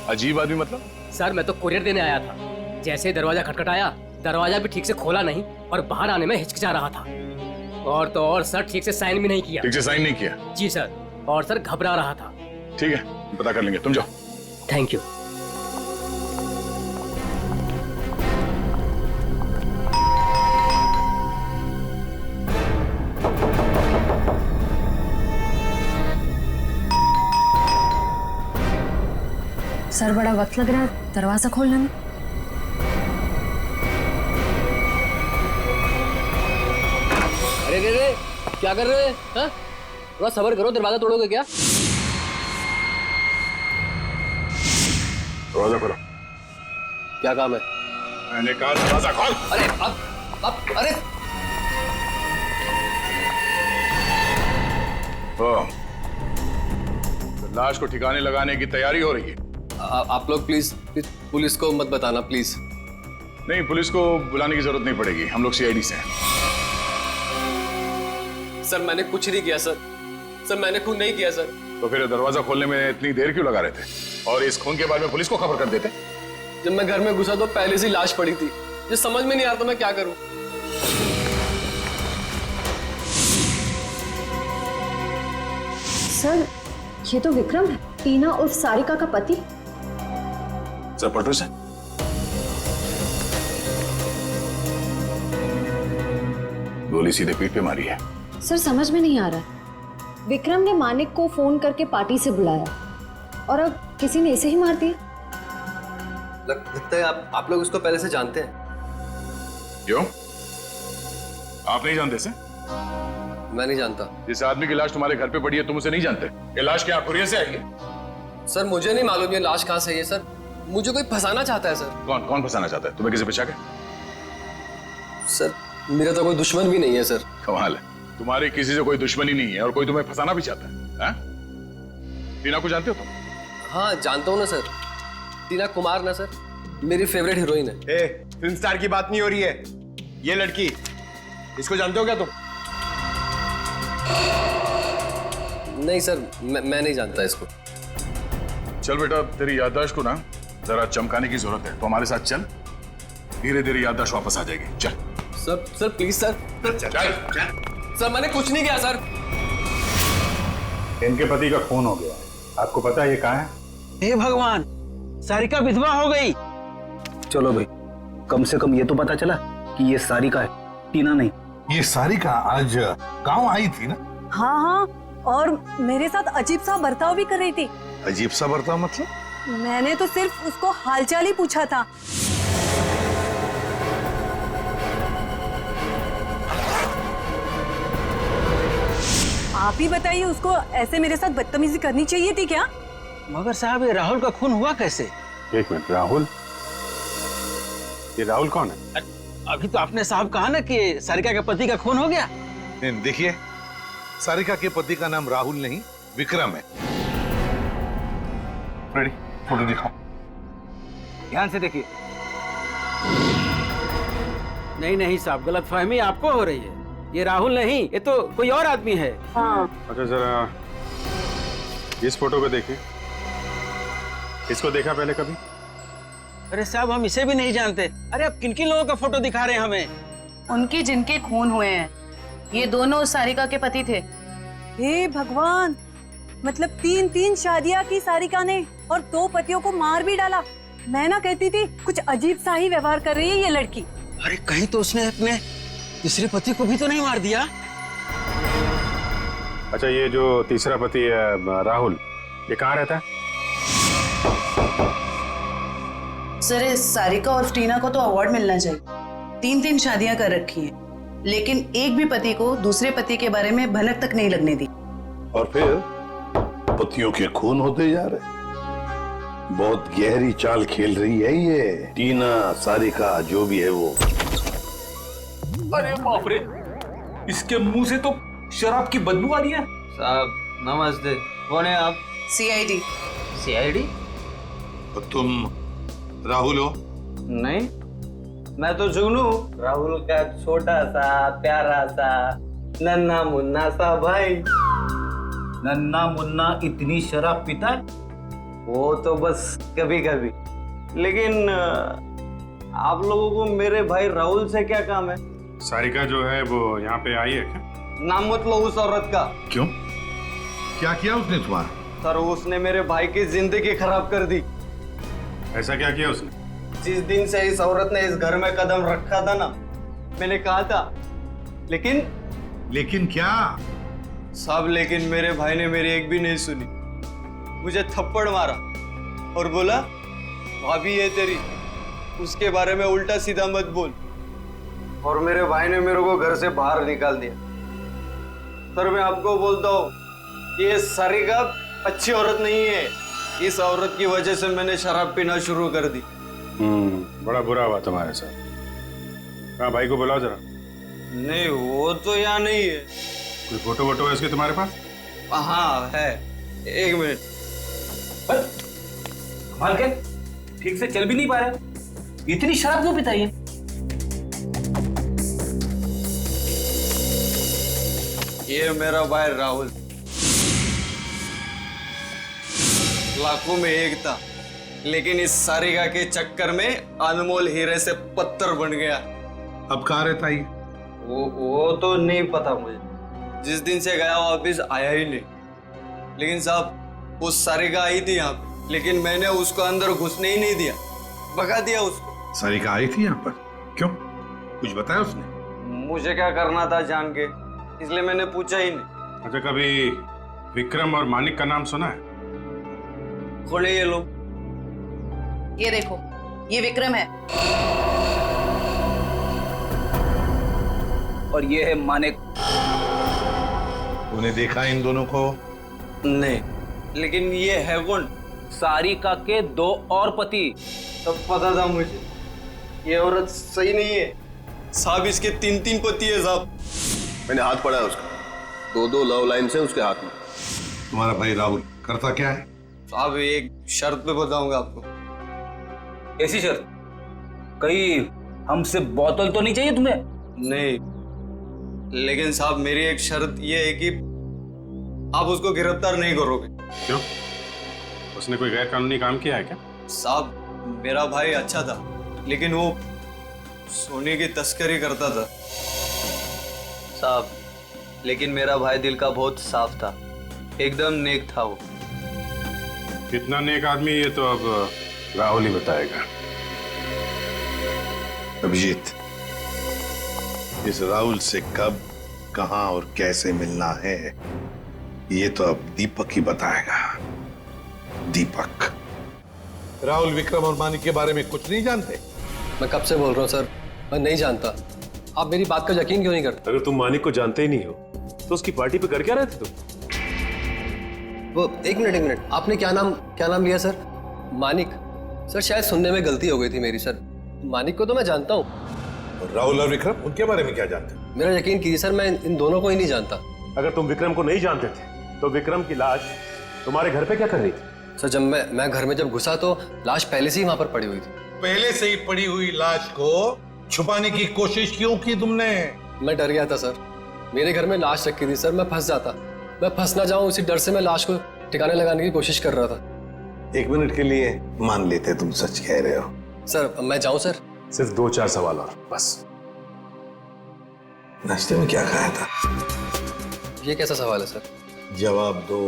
L: अजीब आदमी मतलब?
A: सर मैं तो कुरियर देने आया था, जैसे ही दरवाजा खटखटाया दरवाजा भी ठीक से खोला नहीं और बाहर आने में हिचकिचा रहा था। और तो और सर ठीक से साइन भी नहीं किया।
L: ठीक से साइन नहीं किया?
A: जी सर। और सर घबरा रहा था।
L: ठीक है, पता कर लेंगे, तुम जाओ।
A: Thank you.
F: सर बड़ा वक्त लग रहा है दरवाजा खोलने में।
A: अरे रे रे, क्या कर रहे हैं? हाँ? थोड़ा सब्र करो, दरवाजा तोड़ोगे क्या?
L: दरवाजा खोलो।
A: क्या काम है?
L: मैंने कहा दरवाजा खोल।
A: अरे अब अरे
L: तो लाश को ठिकाने लगाने की तैयारी हो रही है।
H: आप लोग प्लीज पुलिस को मत बताना प्लीज।
L: नहीं, पुलिस को बुलाने की जरूरत नहीं पड़ेगी, हम लोग सीआईडी से हैं।
H: सर मैंने कुछ नहीं किया सर, मैंने खून नहीं किया सर।
L: तो फिर दरवाजा खोलने में इतनी देर क्यों लगा रहे थे? और इस खून के बारे में पुलिस को खबर कर देते।
H: जब मैं घर में घुसा तो पहले से लाश पड़ी थी, ये समझ में नहीं आता मैं क्या करूं।
F: सर ये तो विक्रम है, टीना उर्फ सारिका का पति।
L: सर पटो से गोली सीधे पीठ पे मारी है।
F: सर समझ में नहीं आ रहा, विक्रम ने मानिक को फोन करके पार्टी से बुलाया और अब किसी ने इसे ही मार दिया।
H: लगता है आप लोग उसको पहले से जानते हैं।
L: क्यों? आप नहीं जानते से?
H: मैं नहीं जानता।
L: जिस आदमी की लाश तुम्हारे घर पे पड़ी है तुम उसे नहीं जानते? ये लाश क्या कुरियर से आई है?
H: सर मुझे नहीं मालूम ये लाश कहाँ से आई है सर, मुझे कोई फंसाना चाहता है सर।
L: कौन फंसाना चाहता है? तुम्हें किसी पे शक है?
H: सर मेरा तो कोई दुश्मन भी नहीं है सर।
L: कमाल है, तुम्हारी किसी से कोई दुश्मनी नहीं है और कोई तुम्हें फंसाना भी चाहता है। टीना को जानते हो तुम?
H: हाँ जानता हूँ ना सर, टीना कुमार ना सर, मेरी फेवरेट हीरोइन है।
G: फिल्म स्टार की बात नहीं हो रही है, ये लड़की, इसको जानते हो क्या तुम?
H: नहीं सर, मैं नहीं जानता इसको।
L: चल बेटा, तेरी याददाश्त को ना जरा चमकाने की जरूरत है, तो हमारे साथ चल, धीरे धीरे याददाश्त वापस आ जाएगी। चल
H: सर प्लीज सर। सर मैंने कुछ नहीं किया सर।
I: इनके पति का खून हो गया, आपको पता है ये कहाँ है?
K: हे भगवान, सारिका विधवा हो गई।
C: चलो भाई, कम से कम ये तो पता चला कि ये सारिका है, टीना नहीं।
M: ये सारिका आज गांव आई थी ना?
N: हाँ हाँ, और मेरे साथ अजीब सा बर्ताव भी कर रही थी।
M: अजीब सा बर्ताव मतलब?
N: मैंने तो सिर्फ उसको हालचाल ही पूछा था। आप ही बताइए, उसको ऐसे मेरे साथ बदतमीजी करनी चाहिए थी क्या?
K: मगर साहब, ये राहुल का खून हुआ कैसे?
I: एक मिनट, राहुल? ये राहुल कौन है?
K: अभी तो आपने साहब कहा ना कि सारिका के पति का खून हो गया।
M: देखिए, सारिका के पति का नाम राहुल नहीं विक्रम है। रेडी, फोटो दिखाओ।
K: ध्यान से देखिए। नहीं साहब, गलतफहमी आपको हो रही है, ये राहुल नहीं, ये तो कोई और आदमी है।
N: हाँ।
I: अच्छा जरा इस फोटो को देखिए, इसको देखा पहले कभी?
K: अरे साहब, हम इसे भी नहीं जानते। अरे आप किन किन लोगों का फोटो दिखा रहे हैं हमें?
O: उनके जिनके खून हुए हैं, ये दोनों सारिका के पति थे।
N: हे भगवान, मतलब 3 शादियां की सारिका ने और 2 पतियों को मार भी डाला। मैं ना कहती थी कुछ अजीब सा ही व्यवहार कर रही है ये लड़की।
K: अरे कहीं तो उसने अपने तीसरे पति को भी तो नहीं मार दिया?
I: अच्छा, ये जो तीसरा पति है राहुल, ये कहाँ रहता है?
O: सर इस सारिका और टीना को तो अवार्ड मिलना चाहिए। 3 शादियां कर रखी हैं, लेकिन एक भी पति को दूसरे पति के बारे में भनक तक नहीं लगने दी।
M: और फिर पतियों के खून होते जा रहे। बहुत गहरी चाल खेल रही है ये टीना, सारिका, जो भी है वो।
C: अरे बाप रे, इसके मुंह से तो शराब की बदबू आ रही है।
P: साहब नमस्ते, कौन है आप?
O: सीआईडी।
P: सीआईडी?
M: तुम राहुल हो?
P: नहीं, मैं तो जुगनू, राहुल का छोटा सा प्यारा सा नन्ना मुन्ना सा भाई।
C: नन्ना मुन्ना इतनी शराब पीता है?
P: वो तो बस कभी कभी, लेकिन आप लोगों को मेरे भाई राहुल से क्या काम है?
I: सारिका जो है वो यहाँ पे आई है क्या?
P: नाम मत लो उस औरत का।
I: क्यों?
M: क्या किया उसने तुम्हारा?
P: सर उसने मेरे भाई की जिंदगी खराब कर दी।
I: ऐसा क्या किया उसने?
P: जिस दिन से इस औरत ने इस घर में कदम रखा था ना, मैंने कहा था,
M: लेकिन क्या?
P: सब लेकिन मेरे भाई ने मेरी एक भी नहीं सुनी। मुझे थप्पड़ मारा और बोला भाभी है तेरी, उसके बारे में उल्टा सीधा मत बोल। और मेरे भाई ने मेरे को घर से बाहर निकाल दिया। सर मैं आपको बोलता हूँ, ये सारिका अच्छी औरत नहीं है। इस औरत की वजह से मैंने शराब पीना शुरू कर दी।
I: बड़ा बुरा हुआ तुम्हारे साथ। कहाँ भाई को बुलाओ जरा।
P: नहीं वो तो यहाँ नहीं है।
I: कोई फोटो वोटो है इसके तुम्हारे पास?
P: हाँ है, एक मिनट।
K: कमाल के, ठीक से चल भी नहीं पा रहे, इतनी शराब क्यों पीता है?
P: ये मेरा भाई राहुल, लाखों में एक था, लेकिन इस सारिका के चक्कर में अनमोल हीरे से पत्थर बन गया।
M: अब कहाँ रहता है?
P: वो तो नहीं पता मुझे। जिस दिन से गया वापिस आया ही नहीं। लेकिन साहब वो सारिका आई थी यहाँ पे, लेकिन मैंने उसको अंदर घुसने ही नहीं दिया, भगा दिया उसको।
M: सारिका आई थी यहाँ पर? क्यों, कुछ बताया उसने?
P: मुझे क्या करना था जान के, इसलिए मैंने पूछा ही नहीं।
I: अच्छा, कभी विक्रम और मानिक का नाम सुना है?
P: खोले ये लोग।
O: ये देखो, ये विक्रम है
K: और ये है मानिक।
M: तूने देखा इन दोनों को?
P: नहीं, लेकिन ये है कौन?
K: सारिका के 2 और पति।
P: तब पता था मुझे, ये औरत सही नहीं है। साहब इसके 3 पति है साहब।
H: मैंने हाथ पड़ा है उसका, 2 लव लाइन से उसके हाथ में।
M: तुम्हारा भाई राहुल करता क्या है?
P: साहब एक शर्त पे बताऊंगा आपको।
K: ऐसी शर्त? कहीं हमसे बोतल तो नहीं चाहिए तुम्हें?
P: नहीं, लेकिन साहब मेरी एक शर्त ये है कि आप उसको गिरफ्तार नहीं करोगे।
I: क्यों? उसने कोई गैर कानूनी काम किया है क्या?
P: साहब मेरा भाई अच्छा था, लेकिन वो सोने की तस्करी करता था। साहब लेकिन मेरा भाई दिल का बहुत साफ था, एकदम नेक था वो।
I: कितना नेक आदमी ये तो अब राहुल ही बताएगा।
M: अभिजीत, इस राहुल से कब, कहां और कैसे मिलना है ये तो अब दीपक ही बताएगा। दीपक। राहुल विक्रम और मानिक के बारे में कुछ नहीं जानते?
A: मैं कब से बोल रहा हूँ सर, मैं नहीं जानता। आप मेरी बात का यकीन क्यों नहीं करते?
Q: अगर तुम मानिक को जानते ही नहीं हो तो उसकी पार्टी पे कर क्या रहे थे तुम?
A: वो एक मिनट, आपने क्या नाम लिया सर? मानिक? सर शायद सुनने में गलती हो गई थी मेरी सर। मानिक को तो मैं जानता हूँ।
M: राहुल और विक्रम, उनके बारे में क्या जानते हो?
A: मेरा यकीन कीजिए सर, मैं इन दोनों को ही नहीं जानता।
Q: अगर तुम विक्रम को नहीं जानते थे तो विक्रम की लाश तुम्हारे घर पे क्या कर रही थी?
A: सर जब मैं घर में घुसा तो लाश पहले से ही वहां पर पड़ी हुई थी।
M: पहले से ही पड़ी हुई लाश को छुपाने की कोशिश क्यों की तुमने?
A: मैं डर गया था सर, मेरे घर में लाश रखी थी सर, मैं फंस जाता, मैं फंस ना जाऊं, उसी डर से मैं लाश को ठिकाने लगाने की कोशिश कर रहा था।
M: 1 मिनट के लिए मान लेते तुम सच कह रहे हो।
A: सर मैं जाऊं सर?
Q: सिर्फ 2-4 सवाल और बस।
M: नाश्ते में क्या खाया था?
A: ये कैसा सवाल है सर?
M: जवाब दो।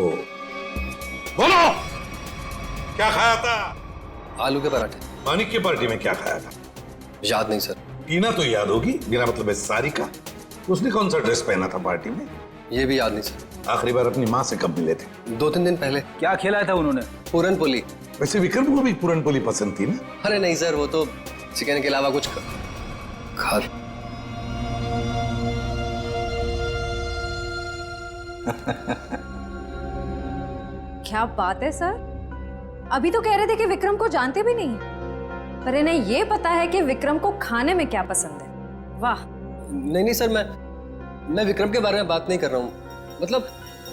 M: बोलो, क्या खाया था?
A: आलू के पराठे।
M: मानिक की पार्टी में क्या खाया था?
A: याद नहीं सर।
M: टीना तो याद होगी, बिना मतलब है सारिका। उसने कौन सा ड्रेस पहना था पार्टी में?
A: ये भी याद नहीं सर।
M: आखिरी बार अपनी माँ से कब मिले थे?
A: 2-3 दिन पहले।
K: क्या खिलाया था उन्होंने? पूरन पोली।
M: वैसे विक्रम को भी पूरन पोली पसंद थी ना?
A: अरे नहीं सर, वो तो चिकन के अलावा कुछ खा।
F: क्या बात है सर, अभी तो कह रहे थे कि विक्रम को जानते भी नहीं, पर इन्हें ये पता है कि विक्रम को खाने में क्या पसंद है। वाह।
A: नहीं सर, मैं विक्रम के बारे में बात नहीं कर रहा हूँ। मतलब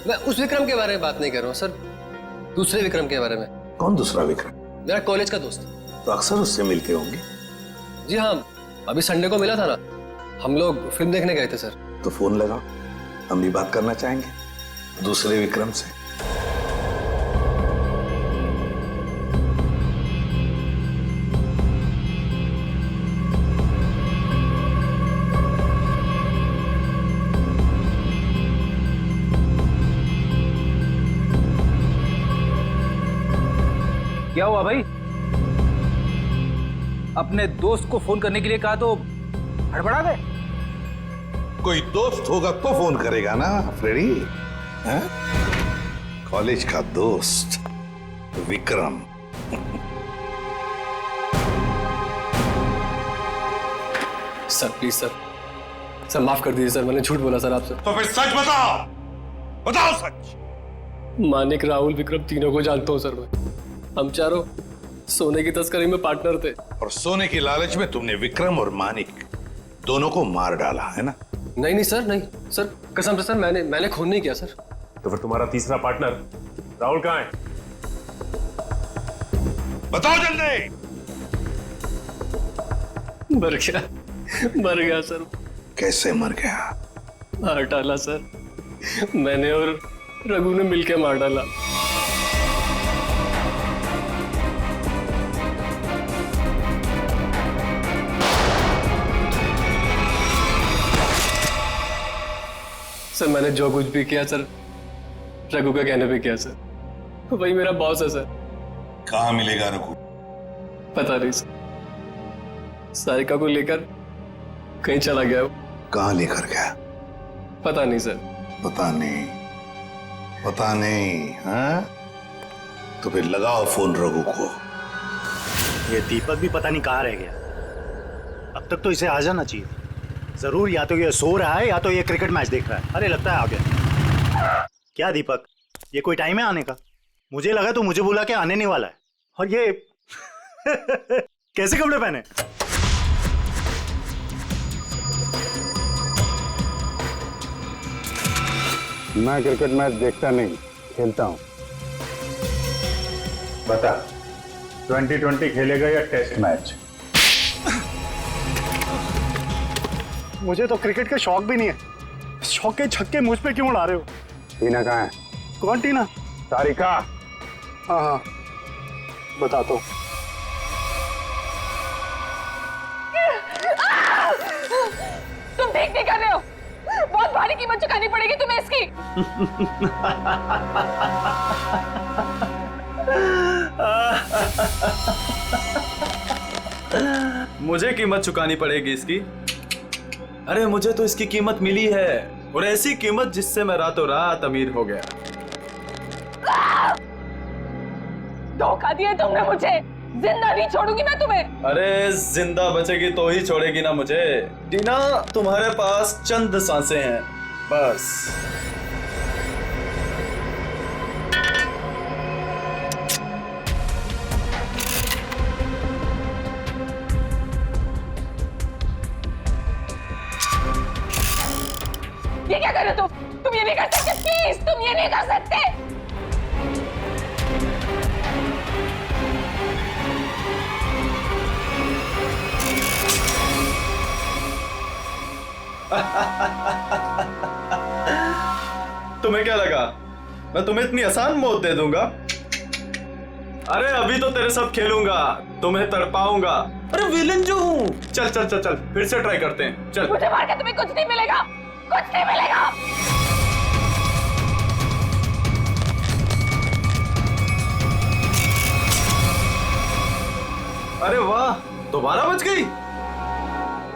A: मैं उस विक्रम के बारे में बात नहीं कर रहा हूँ सर, दूसरे विक्रम के बारे में।
M: कौन दूसरा विक्रम?
A: मेरा कॉलेज का दोस्त।
M: तो अक्सर उससे मिलते होंगे?
A: जी हाँ, अभी संडे को मिला था ना, हम लोग फिल्म देखने गए थे सर।
M: तो फोन लगाओ, हम भी बात करना चाहेंगे दूसरे विक्रम से।
K: क्या हुआ भाई? अपने दोस्त को फोन करने के लिए कहा तो हड़बड़ा गए?
M: कोई दोस्त होगा तो फोन करेगा ना फ्रेडी। हैं? कॉलेज का दोस्त विक्रम।
A: सर प्लीज सर माफ कर दीजिए सर, मैंने झूठ बोला सर आपसे।
M: तो फिर सच बताओ, बताओ सच।
A: मानिक, राहुल, विक्रम तीनों को जानता हूँ सर मैं। हम चारों सोने की तस्करी में पार्टनर थे।
M: और सोने की लालच में तुमने विक्रम और मानिक दोनों को मार डाला है ना?
A: नहीं सर, नहीं सर, कसम से सर, मैंने खून नहीं किया सर।
Q: तो फिर तुम्हारा तीसरा पार्टनर राहुल कहाँ है?
M: बताओ जल्दी।
A: मर गया सर।
M: कैसे मर गया?
A: मार डाला सर, मैंने और रघु ने मिलकर मार डाला। सर मैंने जो कुछ भी किया सर रघु का कहने पे किया सर, वही मेरा बॉस है सर।
M: कहाँ मिलेगा रघु?
A: पता नहीं सर, सारिका को लेकर कहीं चला गया।
M: कहाँ लेकर गया?
A: पता नहीं सर।
M: पता नहीं, पता नहीं। हाँ? तो फिर लगाओ फोन रघु को।
B: ये दीपक भी पता नहीं कहाँ रह गया। अब तक तो इसे आ जाना चाहिए। जरूर या तो ये सो रहा है या तो ये क्रिकेट मैच देख रहा है। अरे लगता है आ गया। क्या दीपक, ये कोई टाइम है आने का? मुझे लगा तो मुझे बुला के आने नहीं वाला है। और ये कैसे कपड़े पहने?
L: मैं क्रिकेट मैच देखता नहीं, खेलता हूं। बता, 2020 खेलेगा या टेस्ट मैच?
B: मुझे तो क्रिकेट का शौक भी नहीं है। शौक के छक्के मुझ पे क्यों उड़ा रहे हो?
L: टीना कहाँ है?
B: कौन टीना?
L: सारिका।
B: हाँ बताता हूँ।
D: तुम ठीक नहीं कर रहे हो, बहुत भारी कीमत चुकानी पड़ेगी तुम्हें इसकी।
P: मुझे कीमत चुकानी पड़ेगी इसकी? अरे मुझे तो इसकी कीमत मिली है, और ऐसी कीमत जिससे मैं रातों रात अमीर हो गया।
D: धोखा दिया तुमने मुझे, जिंदा नहीं छोड़ूंगी मैं तुम्हें।
P: अरे जिंदा बचेगी तो ही छोड़ेगी ना मुझे। टीना, तुम्हारे पास चंद सांसें हैं बस।
D: ये क्या कर रहे हो तुम ये नहीं कर सकते, प्लीज तुम ये नहीं कर सकते।
P: तुम्हें क्या लगा मैं तुम्हें इतनी आसान मौत दे दूंगा? अरे अभी तो तेरे साथ खेलूंगा, तुम्हें तड़पाऊंगा। अरे विलन जो हूँ। चल चल चल चल, फिर से ट्राई करते हैं। चल।
D: मुझे मार के तुम्हें कुछ नहीं मिलेगा, कुछ नहीं मिलेगा।
P: अरे वाह, दोबारा बच गई।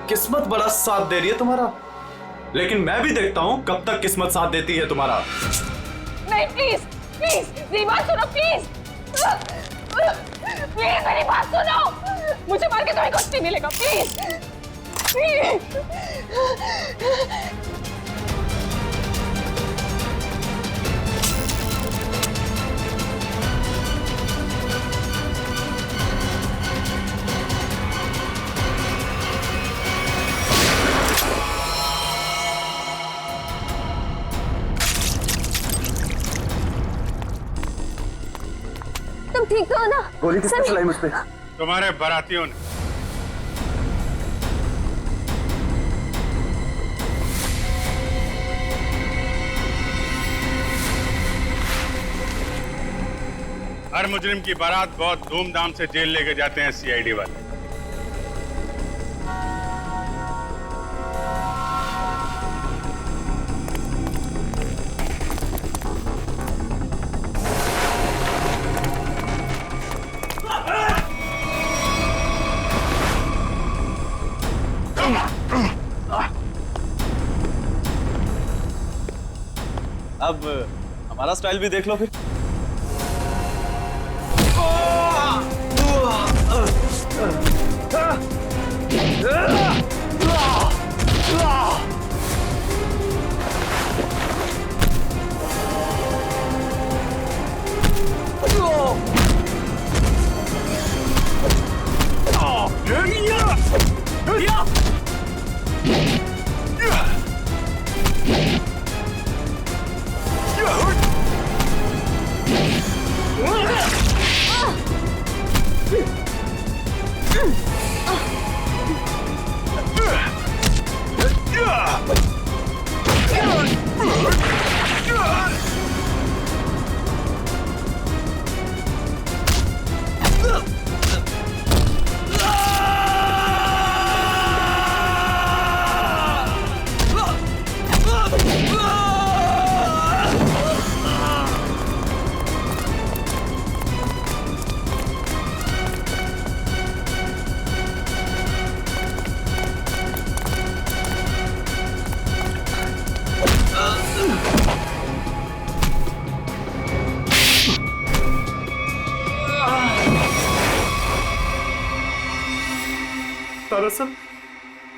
P: किस्मत बड़ा साथ दे रही है तुम्हारा, लेकिन मैं भी देखता हूं कब तक किस्मत साथ देती है तुम्हारा।
D: नहीं प्लीज प्लीज मेरी बात सुनो, प्लीज प्लीज मेरी बात सुनो। मुझे मार के तुम्हें कुछ नहीं मिलेगा, प्लीज प्लीज। तुम ठीक तो हो ना?
E: गोली किसने चलाई मुझ पे?
L: तुम्हारे बारातियों ने। हर मुजरिम की बारात बहुत धूमधाम से जेल लेके जाते हैं सीआईडी वाले।
P: अब हमारा स्टाइल भी देख लो फिर।
B: दरअसल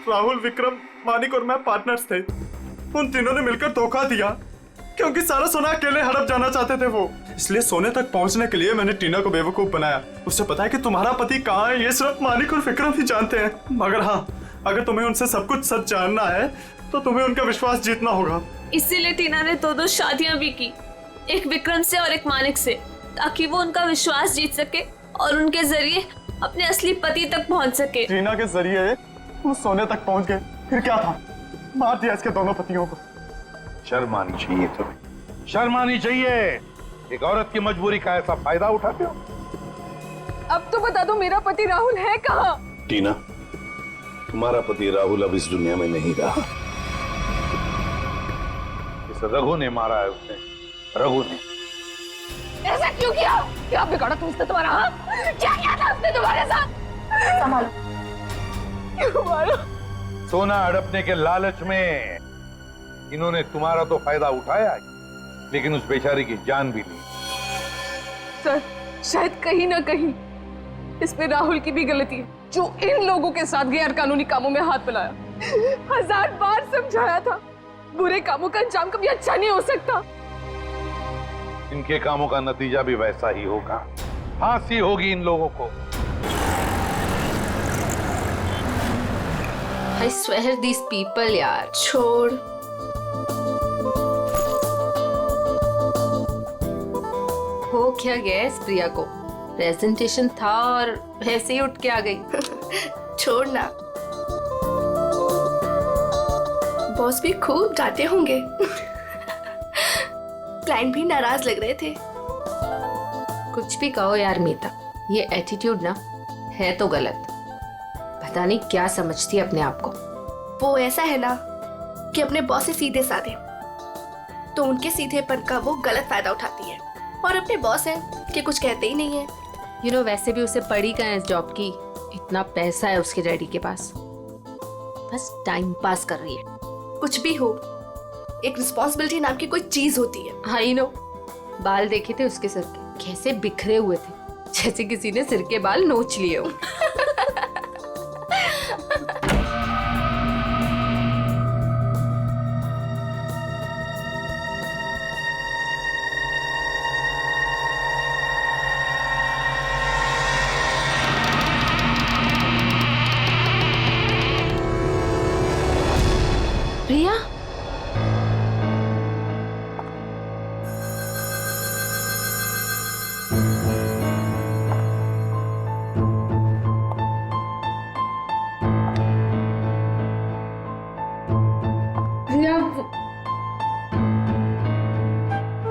B: राहुल, विक्रम, मानिक और मैं पार्टनर्स थे। उन तीनों ने मिलकर धोखा दिया क्योंकि सारा सोना अकेले हड़प जाना चाहते थे वो। इसलिए सोने तक पहुंचने के लिए मैंने टीना को बेवकूफ बनाया। उससे पता है कि तुम्हारा पति कहाँ है, ये सिर्फ मानिक और विक्रम ही जानते हैं। मगर हाँ, अगर तुम्हें उनसे सब कुछ सच जानना है तो तुम्हें उनका विश्वास जीतना होगा।
R: इसीलिए टीना ने दो शादियां भी की, एक विक्रम से और एक मानिक से, ताकि वो उनका विश्वास जीत सके और उनके जरिए अपने असली पति तक पहुंच सके।
B: टीना के जरिए वो सोने तक पहुंच गए, फिर क्या था, मार दिया इसके दोनों पतियों को।
M: शर्म आनी चाहिए तुम्हें, शर्म आनी चाहिए। एक औरत की मजबूरी का ऐसा फायदा उठाते हो।
D: अब तो बता दो मेरा पति राहुल है कहाँ?
M: टीना, तुम्हारा पति राहुल अब इस दुनिया में नहीं रहा। इस रघु ने मारा है उसे, रघु ने।
D: ऐसा क्यों किया? क्या बिगाड़ा तुमसे तुम्हारा? हाँ? क्या किया था उसने तुम्हारे साथ? संभालो। क्यों मारो?
M: सोना हड़पने के लालच में इन्होंने तुम्हारा तो फायदा उठाया, लेकिन उस बेचारी की जान भी ली।
D: सर, शायद कहीं ना कहीं इसमें राहुल की भी गलती है, जो इन लोगों के साथ गैर कानूनी कामों में हाथ मिलाया। 1000 बार समझाया था, बुरे कामों का अंजाम कभी अच्छा नहीं हो सकता।
M: इनके कामों का नतीजा भी वैसा ही होगा, फांसी होगी इन लोगों को।
S: I swear these people यार, छोड़। हो क्या गया इस प्रिया को? प्रेजेंटेशन था और ऐसे ही उठ के आ गई।
T: छोड़ ना, बॉस भी खूब डांटे होंगे। क्लाइंट भी नाराज लग रहे थे।
S: कुछ भी कहो यार मीता, ये एटीट्यूड ना है तो गलत। पता नहीं क्या समझती है अपने आप को।
T: वो ऐसा है ना कि अपने बॉस से सीधे साधे, तो उनके सीधेपन का वो गलत फायदा उठाती है। और अपने बॉस है कि कुछ कहते ही नहीं है।
S: यू नो, वैसे भी उसे पड़ी कहाँ है इस जॉब की, इतना पैसा है उसके डैडी के पास, बस टाइम पास कर रही है।
T: कुछ भी हो, एक रिस्पॉन्सिबिलिटी नाम की कोई चीज होती है।
S: आई नो, बाल देखे थे उसके सिर के, कैसे बिखरे हुए थे, जैसे किसी ने सिर के बाल नोच लिए हो। प्रिया,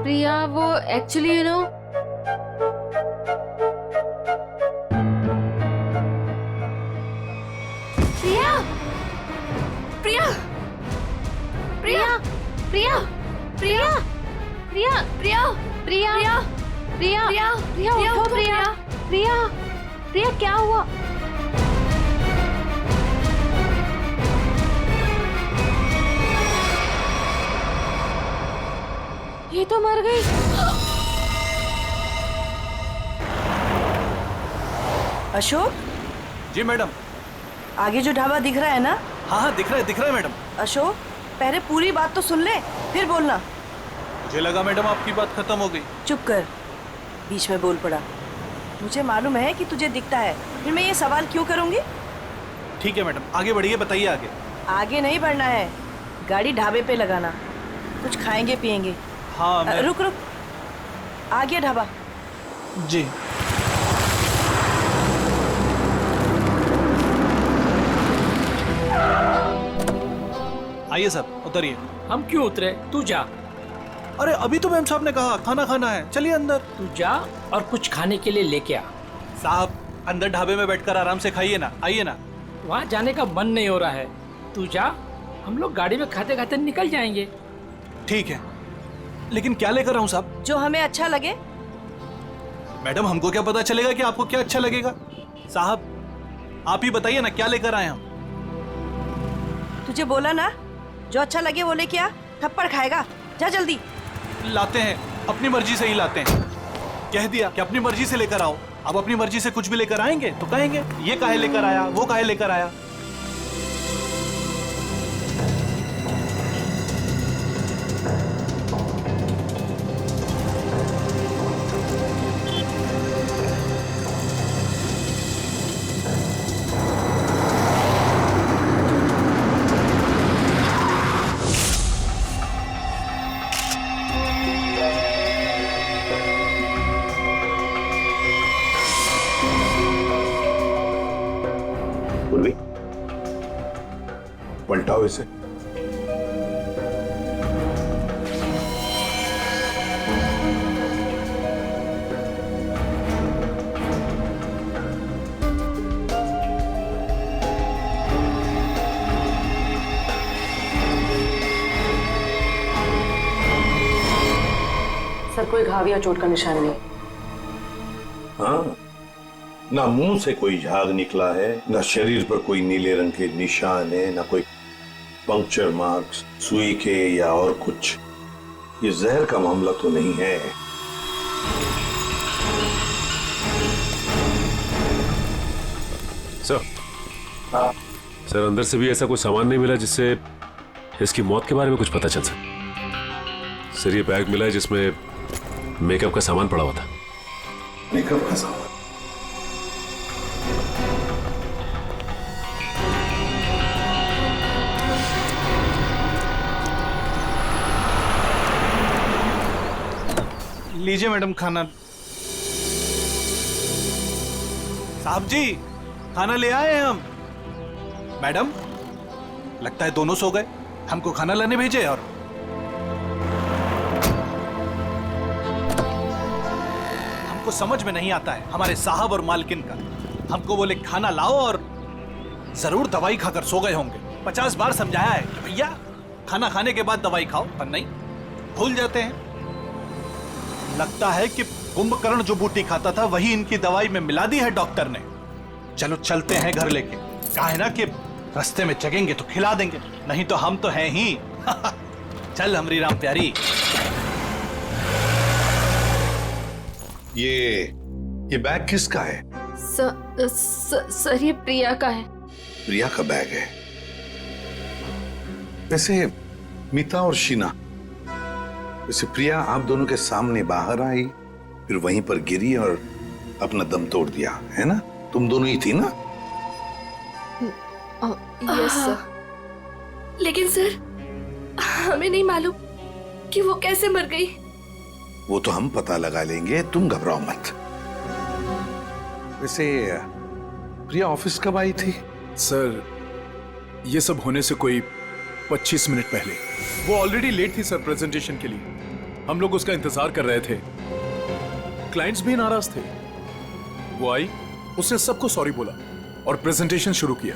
S: प्रिया वो एक्चुअली यू नो,
T: प्रिया, प्रिया, प्रिया, प्रिया, प्रिया, प्रिया, प्रिया, प्रिया, प्रिया, प्रिया, प्रिया, उठो प्रिया, प्रिया, प्रिया क्या हुआ?
S: ये तो मर गई।
N: अशोक,
K: जी मैडम।
N: आगे जो ढाबा दिख रहा है ना?
K: हाँ हाँ दिख रहा है मैडम।
N: अशोक, पहले पूरी बात तो सुन ले, फिर बोलना।
K: मुझे लगा मैडम आपकी बात खत्म हो गई।
N: चुप कर, बीच में बोल पड़ा। मुझे मालूम है कि तुझे दिखता है, फिर मैं ये सवाल क्यों करूंगी?
K: ठीक है मैडम, आगे बढ़िए, बताइए आगे।
N: आगे नहीं बढ़ना है, गाड़ी ढाबे पे लगाना, कुछ खाएंगे पिएंगे।
K: हाँ मैं...
N: रुक रुक, आ गया ढाबा।
K: जी। आइए साहब, उतरिए।
C: हम क्यों उतरे? तू जा।
K: अरे अभी तो मैम साहब ने कहा खाना खाना है, चलिए अंदर।
C: तू जा और कुछ खाने के लिए लेके आ।
K: साहब अंदर ढाबे में बैठकर आराम से खाइए ना, आइए ना।
C: वहाँ जाने का मन नहीं हो रहा है, तू जा, हम लोग गाड़ी में खाते खाते निकल जाएंगे।
K: ठीक है, लेकिन क्या लेकर आऊं साहब?
N: जो हमें अच्छा लगे।
K: मैडम हमको क्या पता चलेगा कि आपको क्या अच्छा लगेगा? साहब आप ही बताइए ना, क्या लेकर आए हम?
N: तुझे बोला ना, जो अच्छा लगे वो लेके आ, थप्पड़ खाएगा, जा जल्दी।
K: लाते हैं, अपनी मर्जी से ही लाते हैं। कह दिया कि अपनी मर्जी से लेकर आओ, अब अपनी मर्जी से कुछ भी लेकर आएंगे तो कहेंगे ये काहे लेकर आया, वो काहे लेकर आया।
M: पलटाओ इसे।
N: सर, कोई घाव या चोट का निशान नहीं।
M: हाँ, ना मुंह से कोई झाग निकला है, ना शरीर पर कोई नीले रंग के निशान है, ना कोई पंक्चर मार्क्स, सुई के या और कुछ। ये जहर का मामला तो नहीं है।
Q: सर, सर अंदर से भी ऐसा कोई सामान नहीं मिला जिससे इसकी मौत के बारे में कुछ पता चल सके। सर ये बैग मिला है जिसमें मेकअप का सामान पड़ा हुआ था।
M: मेकअप का सामान?
K: लीजिए मैडम खाना। साहब जी खाना ले आए हैं हम। मैडम लगता है दोनों सो गए, हमको खाना लाने भेजे। और हमको समझ में नहीं आता है हमारे साहब और मालकिन का। हमको बोले खाना लाओ और जरूर दवाई खाकर सो गए होंगे। 50 बार समझाया है कि भैया खाना खाने के बाद दवाई खाओ, पर नहीं, भूल जाते हैं। लगता है कि कुंभकर्ण जो बूटी खाता था वही इनकी दवाई में मिला दी है डॉक्टर ने। चलो चलते हैं घर लेके। कहा है ना कि रास्ते में चगेंगे तो खिला देंगे, नहीं तो हम तो हैं ही। चल हमरी राम प्यारी।
M: ये बैग किसका है?
R: सर ये प्रिया का है।
M: प्रिया का बैग है? वैसे मीता और शीना, वैसे प्रिया आप दोनों के सामने बाहर आई, फिर वहीं पर गिरी और अपना दम तोड़ दिया, है ना? तुम दोनों ही थी ना?
T: Yes sir. लेकिन सर हमें नहीं मालूम कि वो कैसे मर गई।
M: वो तो हम पता लगा लेंगे, तुम घबराओ मत। वैसे प्रिया ऑफिस कब आई थी?
E: सर ये सब होने से कोई 25 मिनट पहले। वो ऑलरेडी लेट थी सर प्रेजेंटेशन के लिए। हम लोग उसका इंतजार कर रहे थे, क्लाइंट्स भी नाराज थे। वो आई, उसने सबको सॉरी बोला और प्रेजेंटेशन शुरू किया।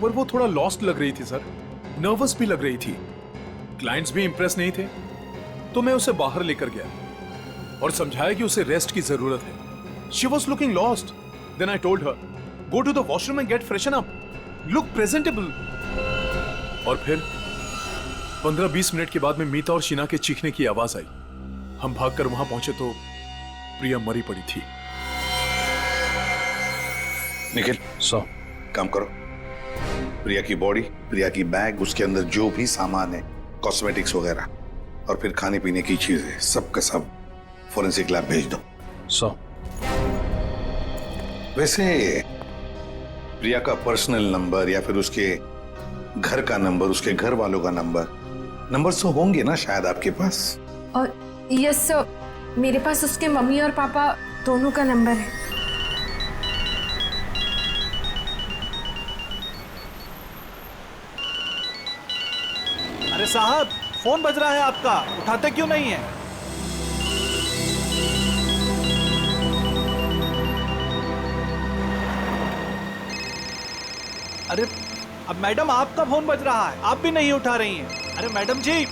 E: पर वो थोड़ा लॉस्ट लग रही थी सर, नर्वस भी लग रही थी। क्लाइंट्स भी इंप्रेस नहीं थे, तो मैं उसे बाहर लेकर गया और समझाया कि उसे रेस्ट की जरूरत है। She was looking lost. Then I told her, go to the washroom and get freshen up. Look presentable. और 15-20 मिनट के बाद में मीता और शीना के चीखने की आवाज आई। हम भागकर वहां पहुंचे तो प्रिया मरी पड़ी थी।
M: निखिल काम करो। प्रिया की बॉडी, प्रिया की बैग, उसके अंदर जो भी सामान है, कॉस्मेटिक्स वगैरह और फिर खाने पीने की चीजें, सब का सब फोरेंसिक लैब भेज दो। वैसे प्रिया का पर्सनल नंबर या फिर उसके घर का नंबर, उसके घर वालों का नंबर तो होंगे ना शायद आपके पास?
S: और यस सर, मेरे पास उसके मम्मी और पापा दोनों का नंबर है।
K: अरे साहब, फोन बज रहा है आपका, उठाते क्यों नहीं है? अरे अब मैडम आपका फोन बज रहा है, आप भी नहीं उठा रही हैं। अरे मैडम जी,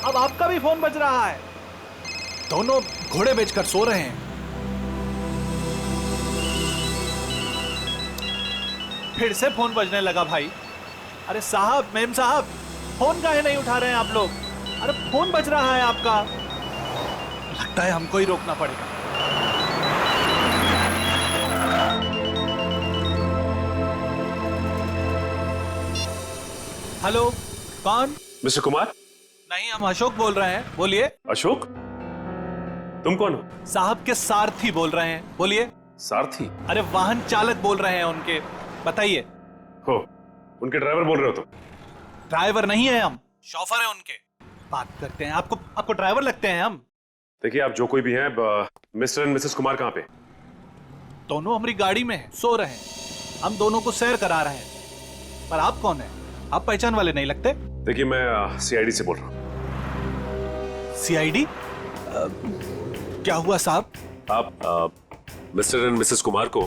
K: अब आपका भी फोन बज रहा है। दोनों घोड़े बेचकर सो रहे हैं। फिर से फोन बजने लगा भाई। अरे साहब, मेम साहब, फोन काहे नहीं उठा रहे हैं आप लोग? अरे फोन बज रहा है आपका। लगता है हमको ही रोकना पड़ेगा। हेलो, कौन?
Q: मिस्टर कुमार?
K: नहीं, हम अशोक बोल रहे हैं, बोलिए।
Q: अशोक? तुम कौन हो?
K: साहब के सारथी बोल रहे हैं, बोलिए।
Q: सारथी?
K: अरे वाहन चालक बोल रहे हैं उनके, बताइए।
Q: हो, उनके ड्राइवर बोल रहे हो तुम?
K: ड्राइवर नहीं है हम, शॉफर है उनके। बात करते हैं, आपको ड्राइवर लगते हैं हम।
Q: देखिए, आप जो कोई भी हैं, मिस्टर एंड मिसेस कुमार कहाँ पे?
K: दोनों हमारी गाड़ी में हैं, सो रहे हैं। हम दोनों को सैर करा रहे हैं। पर आप कौन हैं? आप पहचान वाले नहीं लगते।
Q: देखिए, मैं सीआईडी से बोल रहा हूँ।
K: सीआईडी? क्या हुआ साहब?
Q: आप मिस्टर एंड मिसेस कुमार को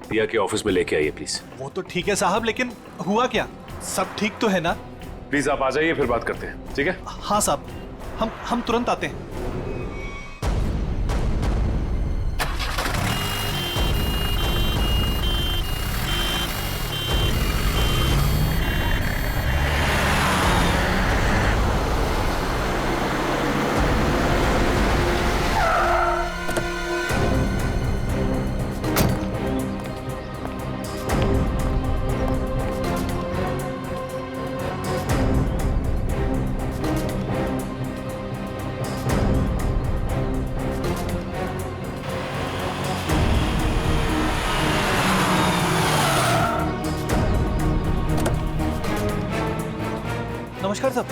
Q: प्रिया के ऑफिस में लेके आइए प्लीज।
K: वो तो ठीक है साहब, लेकिन हुआ क्या? सब ठीक तो है ना?
Q: प्लीज आप आ जाइए, फिर बात करते हैं, ठीक है?
K: हाँ साहब, हम तुरंत आते हैं। नमस्कार साहब,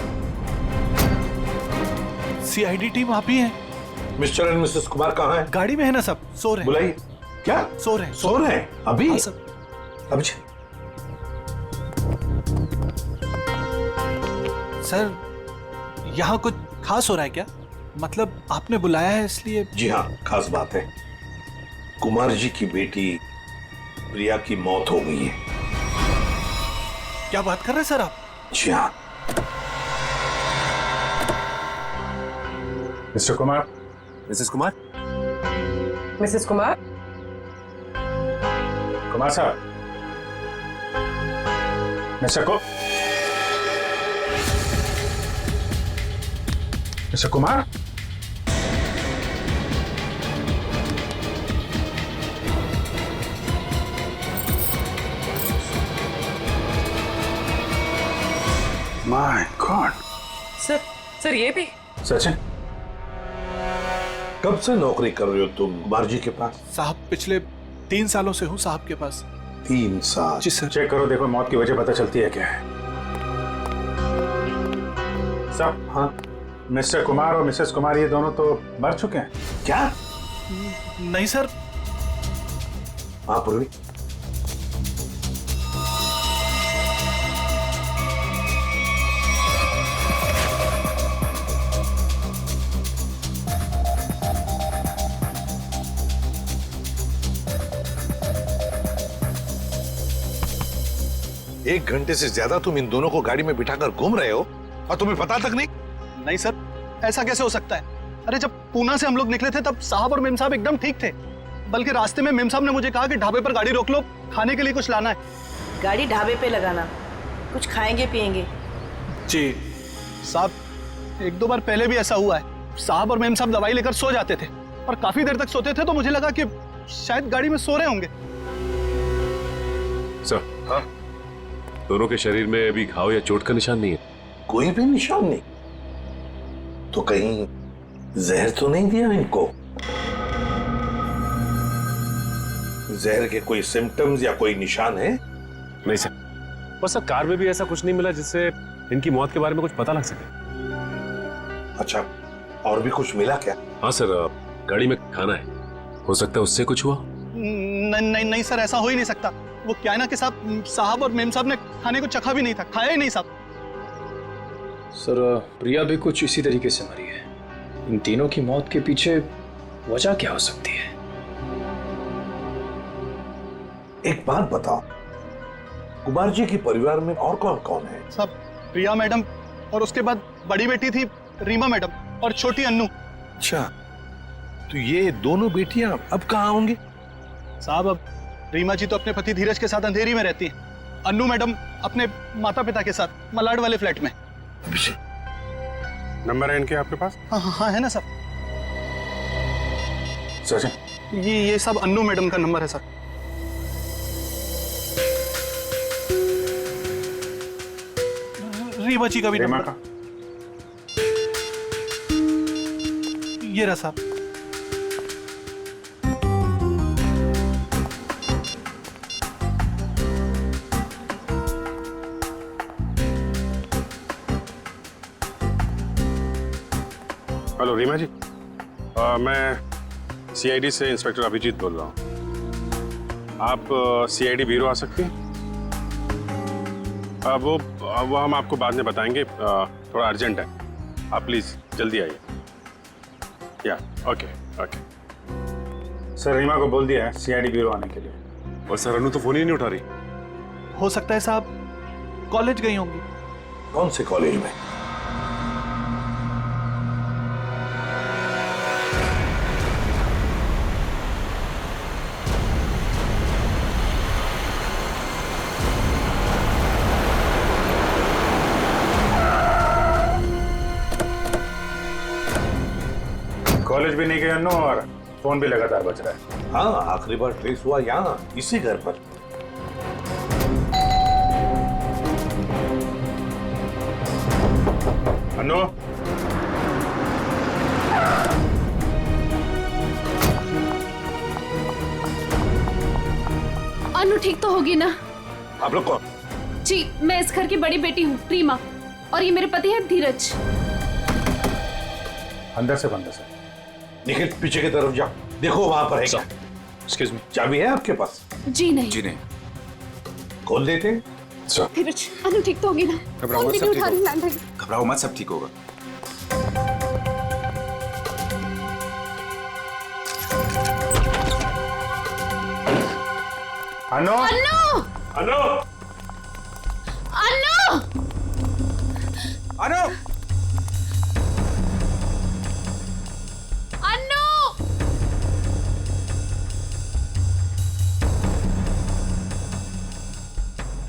K: सीआईडी टीम आप ही हैं?
M: मिस्टर एंड मिसेस कुमार कहाँ हैं?
K: गाड़ी में है ना सब, सो रहे हैं।
M: बुलाइए। क्या?
K: सो रहे हैं।
M: सो रहे हैं अभी?
K: हाँ सर।
M: अभी
K: सर, यहाँ कुछ खास हो रहा है क्या? मतलब आपने बुलाया है इसलिए?
M: जी हाँ, खास बात है। कुमार जी की बेटी प्रिया की मौत हो गई है।
K: क्या बात कर रहे हैं सर आप?
M: जी हाँ।
L: Mr Kumar?
Q: Mrs Kumar?
D: Mrs Kumar?
L: Kumar साहब? Mr Kumar?
M: My god.
D: Sir ये भी?
M: सचिन, कब से नौकरी कर रहे हो तुम कुमार जी के पास?
K: साहब, पिछले 3 सालों से हूँ साहब के पास।
M: 3 साल?
K: जी सर।
L: चेक करो, देखो मौत की वजह पता चलती है क्या है। साहब, हाँ, मिस्टर कुमार और मिसेस कुमार ये दोनों तो मर चुके हैं।
M: क्या?
K: नहीं सर।
M: हाँ पूर्वी, एक घंटे से ज्यादा तुम इन दोनों को गाड़ी में बिठाकर घूम रहे हो और तुम्हें पता तक नहीं?
B: नहीं सर, ऐसा कैसे हो सकता है? अरे जब पूना से हम लोग निकले थे तब साहब और मेम साहब एकदम ठीक थे। बल्कि रास्ते में मेम साहब ने मुझे कहा कि ढाबे पर गाड़ी रोक लो, खाने के लिए कुछ लाना है।
O: गाड़ी ढाबे पे लगाना, कुछ खाएंगे पिएंगे।
K: जी, साहब 1-2 बार पहले भी ऐसा हुआ है। साहब और मेम साहब दवाई लेकर सो जाते थे और काफी देर तक सोते थे, तो मुझे लगा कि शायद गाड़ी में सो रहे होंगे।
Q: सर, हाँ? दोनों के शरीर में अभी घाव या चोट का निशान नहीं है?
M: कोई भी निशान नहीं। तो कहीं जहर तो नहीं दिया इनको? जहर के कोई सिम्टम्स या कोई निशान है?
Q: नहीं सर, बस सर कार में भी ऐसा कुछ नहीं मिला जिससे इनकी मौत के बारे में कुछ पता लग सके।
M: अच्छा, और भी कुछ मिला क्या?
Q: हाँ सर, गाड़ी में खाना है, हो सकता है उससे कुछ हुआ।
K: नहीं सर, ऐसा हो ही नहीं सकता। वो क्या है ना कि साहब और मेम साहब ने खाने को चखा भी नहीं था, खाया ही नहीं साहब।
C: सर प्रिया भी कुछ इसी तरीके से मरी है। इन तीनों की मौत के पीछे वजह क्या हो सकती है?
M: एक बात बताओ, कुमार जी के परिवार में और कौन कौन है?
K: सब प्रिया मैडम और उसके बाद बड़ी बेटी थी रीमा मैडम और छोटी अन्नू।
M: अच्छा, तो ये दोनों बेटियां अब कहाँ होंगी?
K: साहब अब रीमा जी तो अपने पति धीरज के साथ अंधेरी में रहती हैं। अन्नू मैडम अपने माता पिता के साथ मलाड वाले फ्लैट में।
I: नंबर है इनके आपके पास?
K: हाँ है ना सर।
I: सर
K: ये सब अन्नू मैडम का नंबर है सर। रीमा जी का भी नंबर का। ये रहा साहब।
I: हेलो रीमा जी, मैं सीआईडी से इंस्पेक्टर अभिजीत बोल रहा हूँ। आप सीआईडी ब्यूरो आ सकती हैं? वो हम आपको बाद में बताएंगे, थोड़ा अर्जेंट है। आप प्लीज जल्दी आइए। या ओके ओके।
L: सर रीमा को बोल दिया है सीआईडी ब्यूरो आने के लिए।
Q: और सर अनु तो फोन ही नहीं उठा रही।
K: हो सकता है साहब कॉलेज गई होंगी।
M: कौन से कॉलेज में?
L: कॉलेज भी नहीं गए अन्नू और फोन भी लगातार बज रहा है।
M: हाँ, आखिरी बार ट्रेस हुआ यहाँ इसी घर पर।
L: अन्नू,
R: अनु ठीक तो होगी ना?
M: आप लोग कौन?
R: जी, मैं इस घर की बड़ी बेटी हूँ रीमा, और ये मेरे पति है धीरज।
L: अंदर से बंद है सर।
M: निखिल पीछे की तरफ जाओ, देखो वहां पर है क्या।
L: एक्सक्यूज मी,
M: चाबी है आपके पास?
R: जी नहीं।
L: जी नहीं।
M: खोल देते।
R: धीरज, अनु ठीक तो होगी ना?
L: घबराओ मत, सब ठीक होगा। घबराओ मत, सब ठीक होगा। अनु,
R: अनु,
L: अनु,
R: अनु,
L: अनु,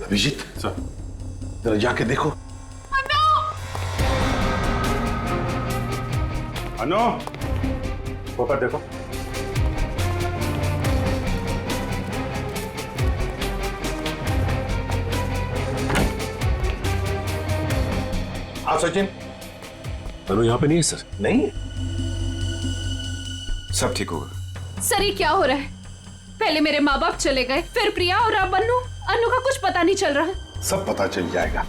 M: अभिजीत सर, जरा जाके देखो।
L: अनु, ऊपर देखो।
M: हाँ सचिन।
Q: अनु यहाँ पे नहीं है सर।
M: नहीं,
L: सब ठीक होगा।
R: सर ये क्या हो रहा है? पहले मेरे माँ बाप चले गए, फिर प्रिया, और अब अनु। अनु का कुछ पता नहीं चल रहा।
M: सब पता चल जाएगा।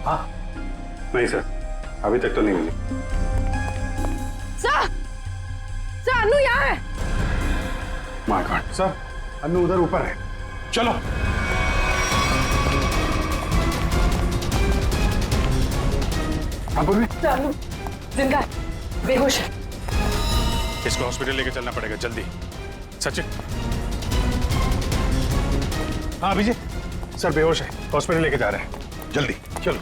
I: हाँ नहीं सर, अभी तक तो नहीं मिली।
R: सर, अनु यहाँ है।
I: माय गॉड सर, अनु उधर ऊपर है। चलो।
D: अनु जिंदा है, बेहोश है।
I: इसको हॉस्पिटल लेके चलना पड़ेगा जल्दी। सचिन। हाँ अभिजीत सर, बेहोश है, हॉस्पिटल लेके जा रहे हैं, जल्दी चलो।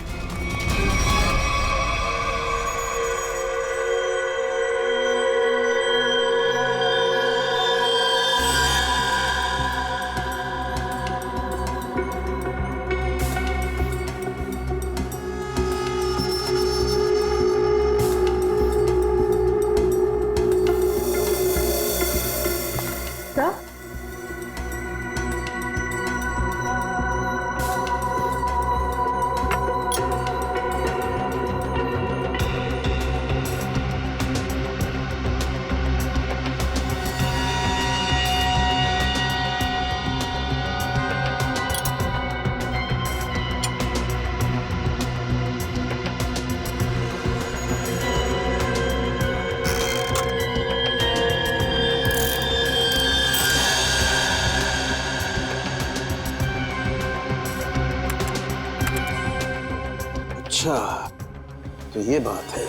G: ये बात है।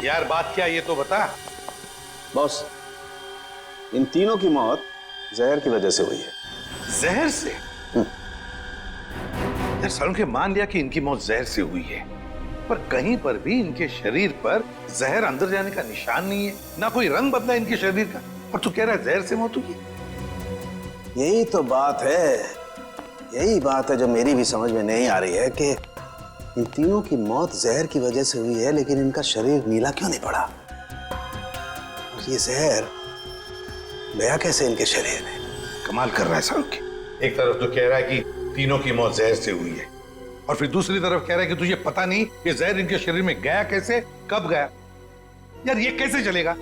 M: यार बात क्या ये तो बता।
L: बॉस, इन तीनों की मौत जहर की वजह से हुई है।
M: जहर से? यार सालुंखे मान लिया कि इनकी मौत जहर से हुई है, पर कहीं पर भी इनके शरीर पर जहर अंदर जाने का निशान नहीं है, ना कोई रंग बदला इनके शरीर का, और तू कह रहा है जहर से मौत हुई।
G: यही तो बात है, यही बात है जो मेरी भी समझ में नहीं आ रही है कि इन तीनों की मौत जहर की वजह से हुई है, लेकिन इनका शरीर नीला क्यों नहीं पड़ा? और ये जहर गया कैसे इनके शरीर में?
M: कमाल कर रहा है सालुंखे। एक तरफ तो कह रहा है कि तीनों की मौत जहर से हुई है, और फिर दूसरी तरफ कह रहा है कि तुझे पता नहीं ये जहर इनके शरीर में गया कैसे, कब गया। यार ये कैसे चलेगा?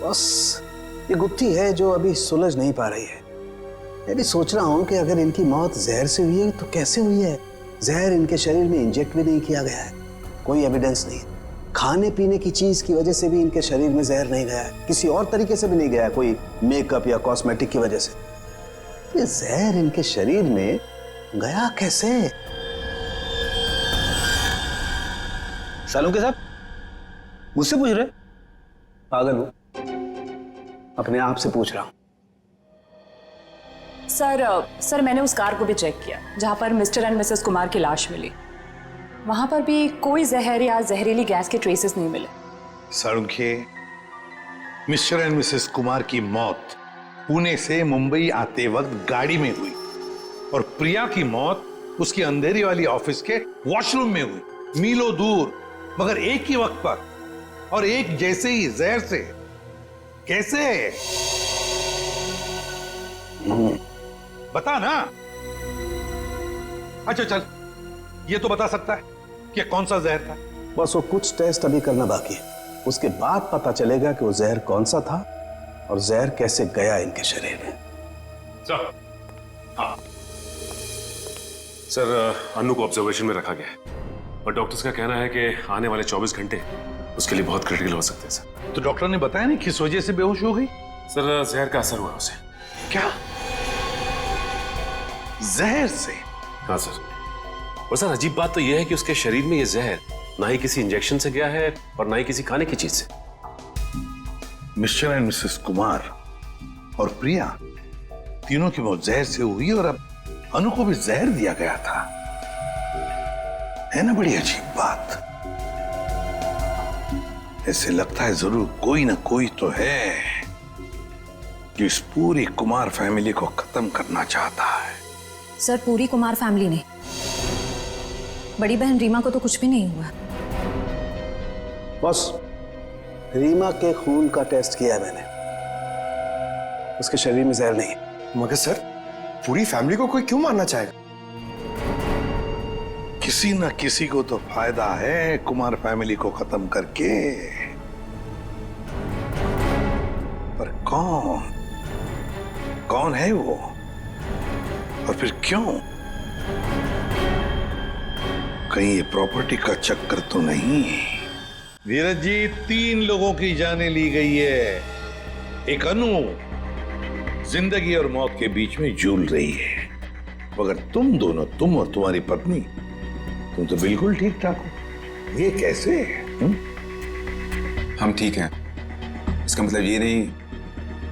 G: बस ये गुत्थी है जो अभी सुलझ नहीं पा रही है। मैं भी सोच रहा हूं कि अगर इनकी मौत जहर से हुई है तो कैसे हुई है? जहर इनके शरीर में इंजेक्ट भी नहीं किया गया है, कोई एविडेंस नहीं। खाने पीने की चीज की वजह से भी इनके शरीर में जहर नहीं गया है, किसी और तरीके से भी नहीं गया है, कोई मेकअप या कॉस्मेटिक की वजह से। ये जहर इनके शरीर में गया कैसे?
B: सालुंखे साहब मुझसे पूछ रहे?
G: पागल हूं, अपने आप से पूछ रहा हूं।
D: सर मैंने उस कार को भी चेक किया जहां पर मिस्टर एंड मिसेस कुमार की लाश मिली। वहां पर भी कोई जहर या जहरीली गैस के ट्रेसेस नहीं मिले।
M: Salunkhe, mister and Mrs Kumar की मौत पुणे से मुंबई आते वक्त गाड़ी में हुई, और प्रिया की मौत उसकी अंधेरी वाली ऑफिस के वॉशरूम में हुई, मीलों दूर, मगर एक ही वक्त पर और एक जैसे ही जहर से। कैसे? बता ना। अच्छा चल, ये तो बता सकता है कि कौन सा जहर था।
G: बस वो कुछ टेस्ट अभी करना बाकी है, उसके बाद पता चलेगा कि वो जहर कौन सा था और जहर कैसे गया इनके शरीर में।
Q: सर, हाँ सर, अनु को ऑब्जर्वेशन में रखा गया है, और डॉक्टर्स का कहना है कि आने वाले 24 घंटे उसके लिए बहुत क्रिटिकल हो सकते हैं सर।
M: तो डॉक्टर ने बताया नहीं किस वजह से बेहोश हो गई?
Q: सर जहर का असर हुआ उसे।
M: क्या? जहर से?
Q: हाँ सर। और सर अजीब बात तो यह है कि उसके शरीर में यह जहर ना ही किसी इंजेक्शन से गया है और ना ही किसी खाने की चीज से।
M: मिस्टर एंड मिसेस कुमार और प्रिया तीनों की मौत जहर से हुई, और अब अनु को भी जहर दिया गया था। है ना बड़ी अजीब बात। ऐसे लगता है जरूर कोई ना कोई तो है जो इस पूरी कुमार फैमिली को खत्म करना चाहता है।
F: सर पूरी कुमार फैमिली ने, बड़ी बहन रीमा को तो कुछ भी नहीं हुआ।
G: बस रीमा के खून का टेस्ट किया है मैंने, उसके शरीर में जहर नहीं है।
A: मगर सर पूरी फैमिली को कोई क्यों मारना चाहेगा?
M: किसी न किसी को तो फायदा है कुमार फैमिली को खत्म करके, पर कौन? कौन है वो, और फिर क्यों? कहीं ये प्रॉपर्टी का चक्कर तो नहीं? धीरज जी, 3 लोगों की जानें ली गई है। एक अनु जिंदगी और मौत के बीच में झूल रही है, मगर तुम दोनों, तुम और तुम्हारी पत्नी, तुम तो बिल्कुल ठीक ठाक हो। ये कैसे?
U: हम ठीक हैं, इसका मतलब ये नहीं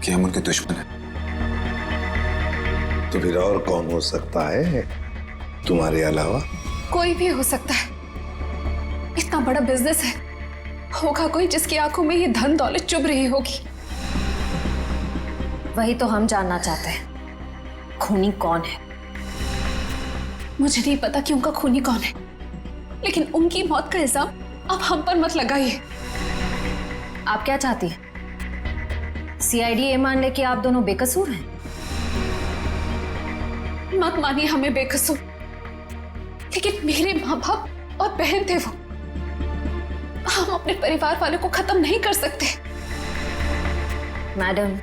U: कि हम उनके दुश्मन हैं।
M: तो फिर और कौन हो सकता है तुम्हारे अलावा?
D: कोई भी हो सकता है, इतना बड़ा बिजनेस है, होगा कोई जिसकी आंखों में ये धन दौलत चुभ रही होगी।
F: वही तो हम जानना चाहते हैं, खूनी कौन है?
D: मुझे नहीं पता कि उनका खूनी कौन है, लेकिन उनकी मौत का इल्जाम अब हम पर मत लगाइए।
F: आप क्या चाहती हैं? सीआईडी ये मान ले कि आप दोनों बेकसूर हैं?
D: मत मानिए हमें बेकसूर, लेकिन मेरे माँ बाप और बहन थे वो। हम अपने परिवार वालों को खत्म नहीं कर सकते।
F: मैडम,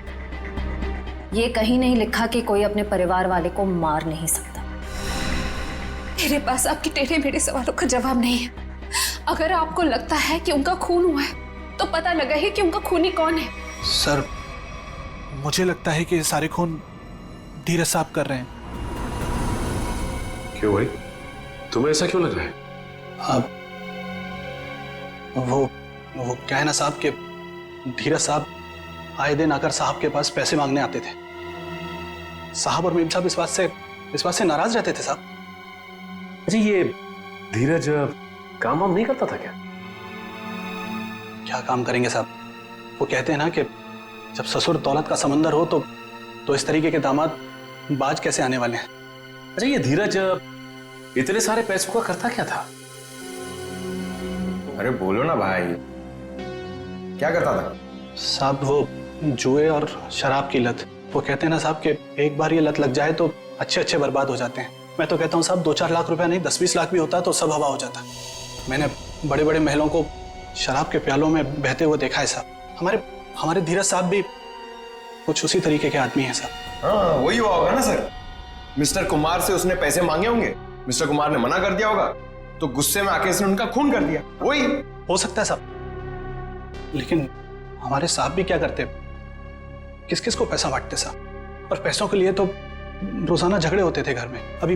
F: ये कहीं नहीं लिखा कि कोई अपने परिवार वाले को मार नहीं सकता।
D: मेरे पास आपके टेढ़े मेढ़े सवालों का जवाब नहीं है। अगर आपको लगता है कि उनका खून हुआ है, तो पता लगा है कि उनका खूनी कौन है।
K: सर, मुझे लगता है कि सारे खून धीरज साहब कर रहे हैं।
Q: क्यों भाई, तुम्हें ऐसा क्यों लग रहा है?
B: वो क्या है ना साहब कि धीरज साहब आए दिन आकर साहब के पास पैसे मांगने आते थे। साहब और मीम साहब इस बात से नाराज रहते थे साहब।
Q: अच्छा, ये धीरज काम वाम नहीं करता था क्या?
B: क्या काम करेंगे साहब? वो कहते हैं ना कि जब ससुर दौलत का समंदर हो तो इस तरीके के दामाद बाज कैसे आने वाले हैं।
Q: अच्छा, ये धीरज इतने सारे पैसों का करता क्या था?
U: अरे बोलो ना भाई, क्या करता था?
B: साहब वो जुए और शराब की लत। वो कहते हैं ना साहब कि एक बार ये लत लग जाए तो अच्छे बर्बाद हो जाते हैं। मैं तो कहता हूँ साहब 2-4 लाख रुपया नहीं 10-20 लाख भी होता तो सब हवा हो जाता। मैंने बड़े बड़े महलों को शराब के प्यालों में बहते हुए देखा है साहब। हमारे धीरज साहब भी कुछ उसी तरीके के आदमी हैं साहब।
U: हाँ, वही हुआ होगा ना सर। मिस्टर कुमार से उसने पैसे मांगे होंगे, मिस्टर कुमार ने मना कर दिया होगा, तो गुस्से में आके इसने उनका खून कर दिया। वही
B: हो सकता है साहब, लेकिन हमारे साहब भी क्या करते, किस किस को पैसा बांटते साहब। और पैसों के लिए तो रोजाना झगड़े होते थे घर में। अभी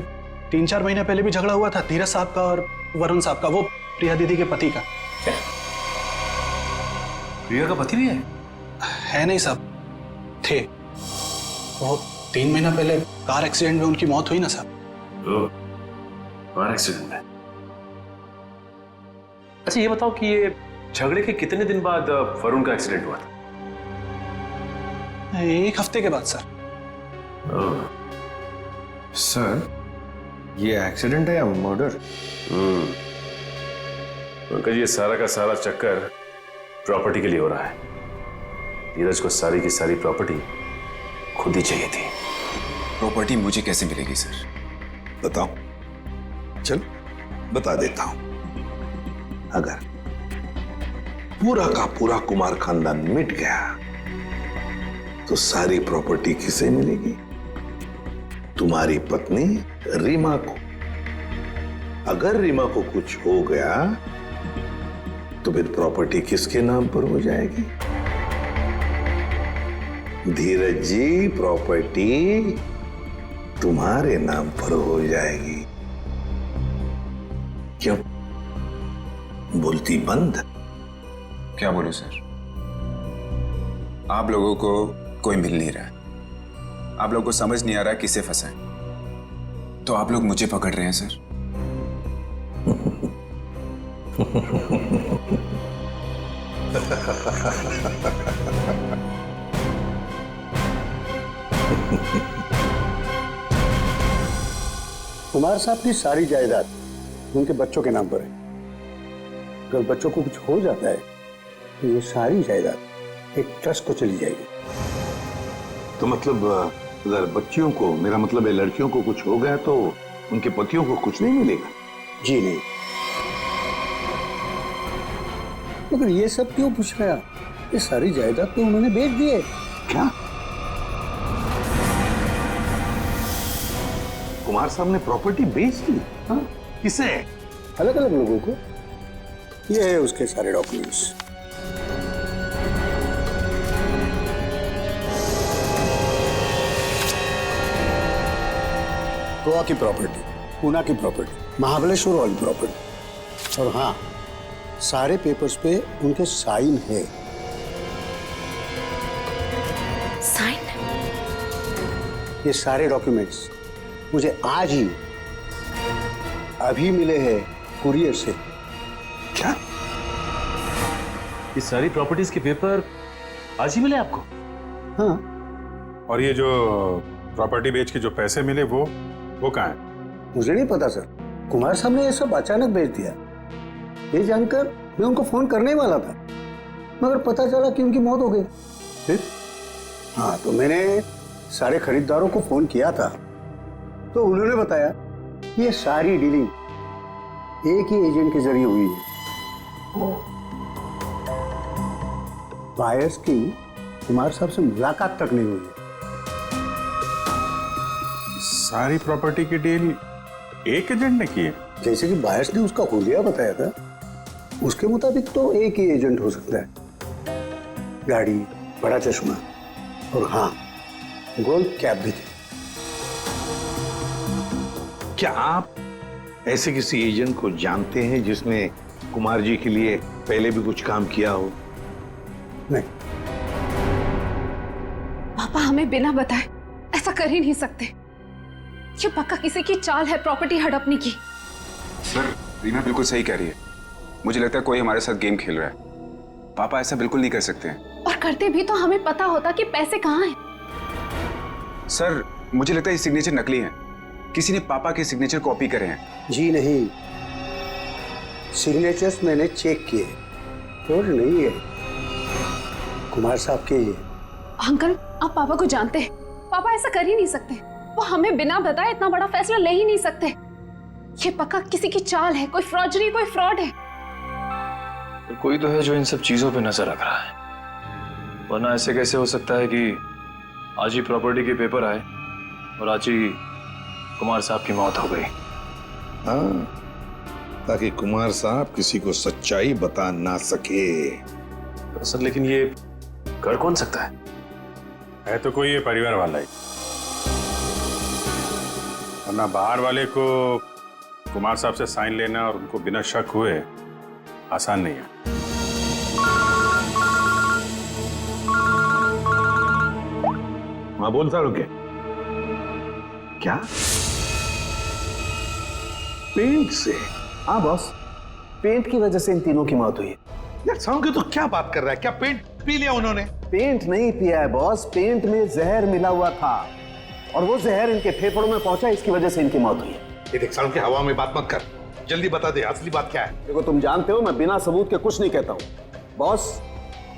B: 3-4 महीने पहले भी झगड़ा हुआ था धीरज साहब का और वरुण साहब का, वो प्रिया दीदी के पति का।
Q: प्रिया का पति भी
B: है नहीं साहब, थे। वो 3 महीना पहले कार एक्सीडेंट में उनकी मौत हुई ना साहब।
Q: कार एक्सीडेंट में? अच्छा, ये बताओ कि ये झगड़े के कितने दिन बाद वरुण का एक्सीडेंट हुआ था?
B: 1 हफ्ते के बाद सर।
U: सर, ये एक्सीडेंट है या मर्डर?
Q: पंकज, ये सारा का सारा चक्कर प्रॉपर्टी के लिए हो रहा है। धीरज को सारी की सारी प्रॉपर्टी खुद ही चाहिए थी।
U: प्रॉपर्टी मुझे कैसे मिलेगी सर?
M: बताओ, चल बता देता हूं। अगर पूरा का पूरा कुमार खानदान मिट गया तो सारी प्रॉपर्टी किसे मिलेगी? तुम्हारी पत्नी रीमा को। अगर रीमा को कुछ हो गया तो फिर प्रॉपर्टी किसके नाम पर हो जाएगी? धीरज जी, प्रॉपर्टी तुम्हारे नाम पर हो जाएगी। क्यों बोलती बंद?
U: क्या बोलूं सर? आप लोगों को कोई मिल नहीं रहा, आप लोगों को समझ नहीं आ रहा किसे फंसा है, तो आप लोग मुझे पकड़ रहे हैं सर।
G: कुमार साहब की सारी जायदाद उनके बच्चों के नाम पर है। अगर बच्चों को कुछ हो जाता है तो ये सारी जायदाद एक ट्रस्ट को चली जाएगी।
M: तो मतलब अगर बच्चियों को, मेरा मतलब है लड़कियों को कुछ हो गया तो उनके पतियों को कुछ नहीं मिलेगा?
G: जी नहीं। मगर ये सब क्यों पूछ रहे हैं? ये सारी जायदाद तो उन्होंने बेच दी है।
M: क्या? कुमार साहब ने प्रॉपर्टी बेच दी? हाँ? किसे?
G: अलग अलग लोगों को। ये है उसके सारे डॉक्यूमेंट्स। गोवा की प्रॉपर्टी, पूना की प्रॉपर्टी, महाबलेश्वर वाली प्रॉपर्टी, और हाँ, सारे पेपर्स पे उनके साइन है।
T: साइन?
G: ये सारे डॉक्यूमेंट्स मुझे आज ही अभी मिले हैं कुरियर से।
M: क्या?
Q: ये सारी प्रॉपर्टीज के पेपर आज ही मिले आपको?
G: हाँ।
L: और ये जो प्रॉपर्टी बेच के जो पैसे मिले वो कहाँ है?
G: मुझे नहीं पता सर, कुमार साहब ने ये सब अचानक भेज दिया। ये जानकर मैं उनको फोन करने वाला था, मगर पता चला कि उनकी मौत हो गई। फिर हाँ, तो मैंने सारे खरीदारों को फोन किया था, तो उन्होंने बताया कि ये सारी डीलिंग एक ही एजेंट के जरिए हुई है। बायर्स की कुमार साहब से मुलाकात तक नहीं हुई है।
L: सारी प्रॉपर्टी की डील एक एजेंट ने की है?
G: जैसे कि बायर्स ने उसका हुलिया बताया था, उसके मुताबिक तो एक ही एजेंट हो सकता है। गाड़ी, बड़ा चश्मा और हाँ, गोल्ड कैप भी थी।
M: क्या आप ऐसे किसी एजेंट को जानते हैं जिसने कुमार जी के लिए पहले भी कुछ काम किया हो?
G: नहीं।
D: पापा हमें बिना बताए ऐसा कर ही नहीं सकते। ये पक्का किसी की चाल है प्रॉपर्टी हड़पने की।
J: सर रीना बिल्कुल सही कह रही है। मुझे लगता है कोई हमारे साथ गेम खेल रहा है। पापा ऐसा बिल्कुल नहीं कर सकते हैं।
D: और करते भी तो हमें पता होता कि पैसे कहाँ हैं।
J: सर मुझे लगता है ये सिग्नेचर नकली है। किसी ने पापा के सिग्नेचर कॉपी करे हैं।
G: जी नहीं, सिग्नेचर्स मैंने चेक किए, और नहीं है कुमार साहब के।
D: अंकल आप पापा को जानते हैं, पापा ऐसा कर ही नहीं सकते। वो हमें बिना बताए इतना बड़ा फैसला ले ही नहीं सकते। ये पक्का किसी की चाल है, कोई फ्रॉडरी, कोई फ्रॉड है।
V: तो कोई तो है जो इन सब चीजों पे नजर रख रहा है, वरना ऐसे कैसे हो सकता है कि आज ही प्रॉपर्टी के पेपर आए और आज ही कुमार साहब की मौत हो गई।
M: हाँ, ताकि कुमार साहब किसी को सच्चाई बता ना सके।
V: सर लेकिन ये कर कौन सकता
I: है तो कोई ये परिवार वाला ही, वरना बाहर वाले को कुमार साहब से साइन लेना और उनको बिना शक हुए आसान नहीं है।
M: हाँ बोल सारू के क्या? पेंट से?
G: हाँ बॉस, पेंट की वजह से इन तीनों की मौत हुई है।
M: यार सारू के तो क्या बात कर रहा है? क्या पेंट पी लिया उन्होंने?
G: पेंट नहीं पिया है बॉस, पेंट में जहर मिला हुआ था और वो जहर इनके फेफड़ों में पहुंचा, इसकी वजह से इनकी मौत हुई है।
M: ये देख सारू के, हवा में बात मत कर, जल्दी बता दे असली बात क्या है।
G: देखो तुम जानते हो मैं बिना सबूत के कुछ नहीं कहता हूँ। बॉस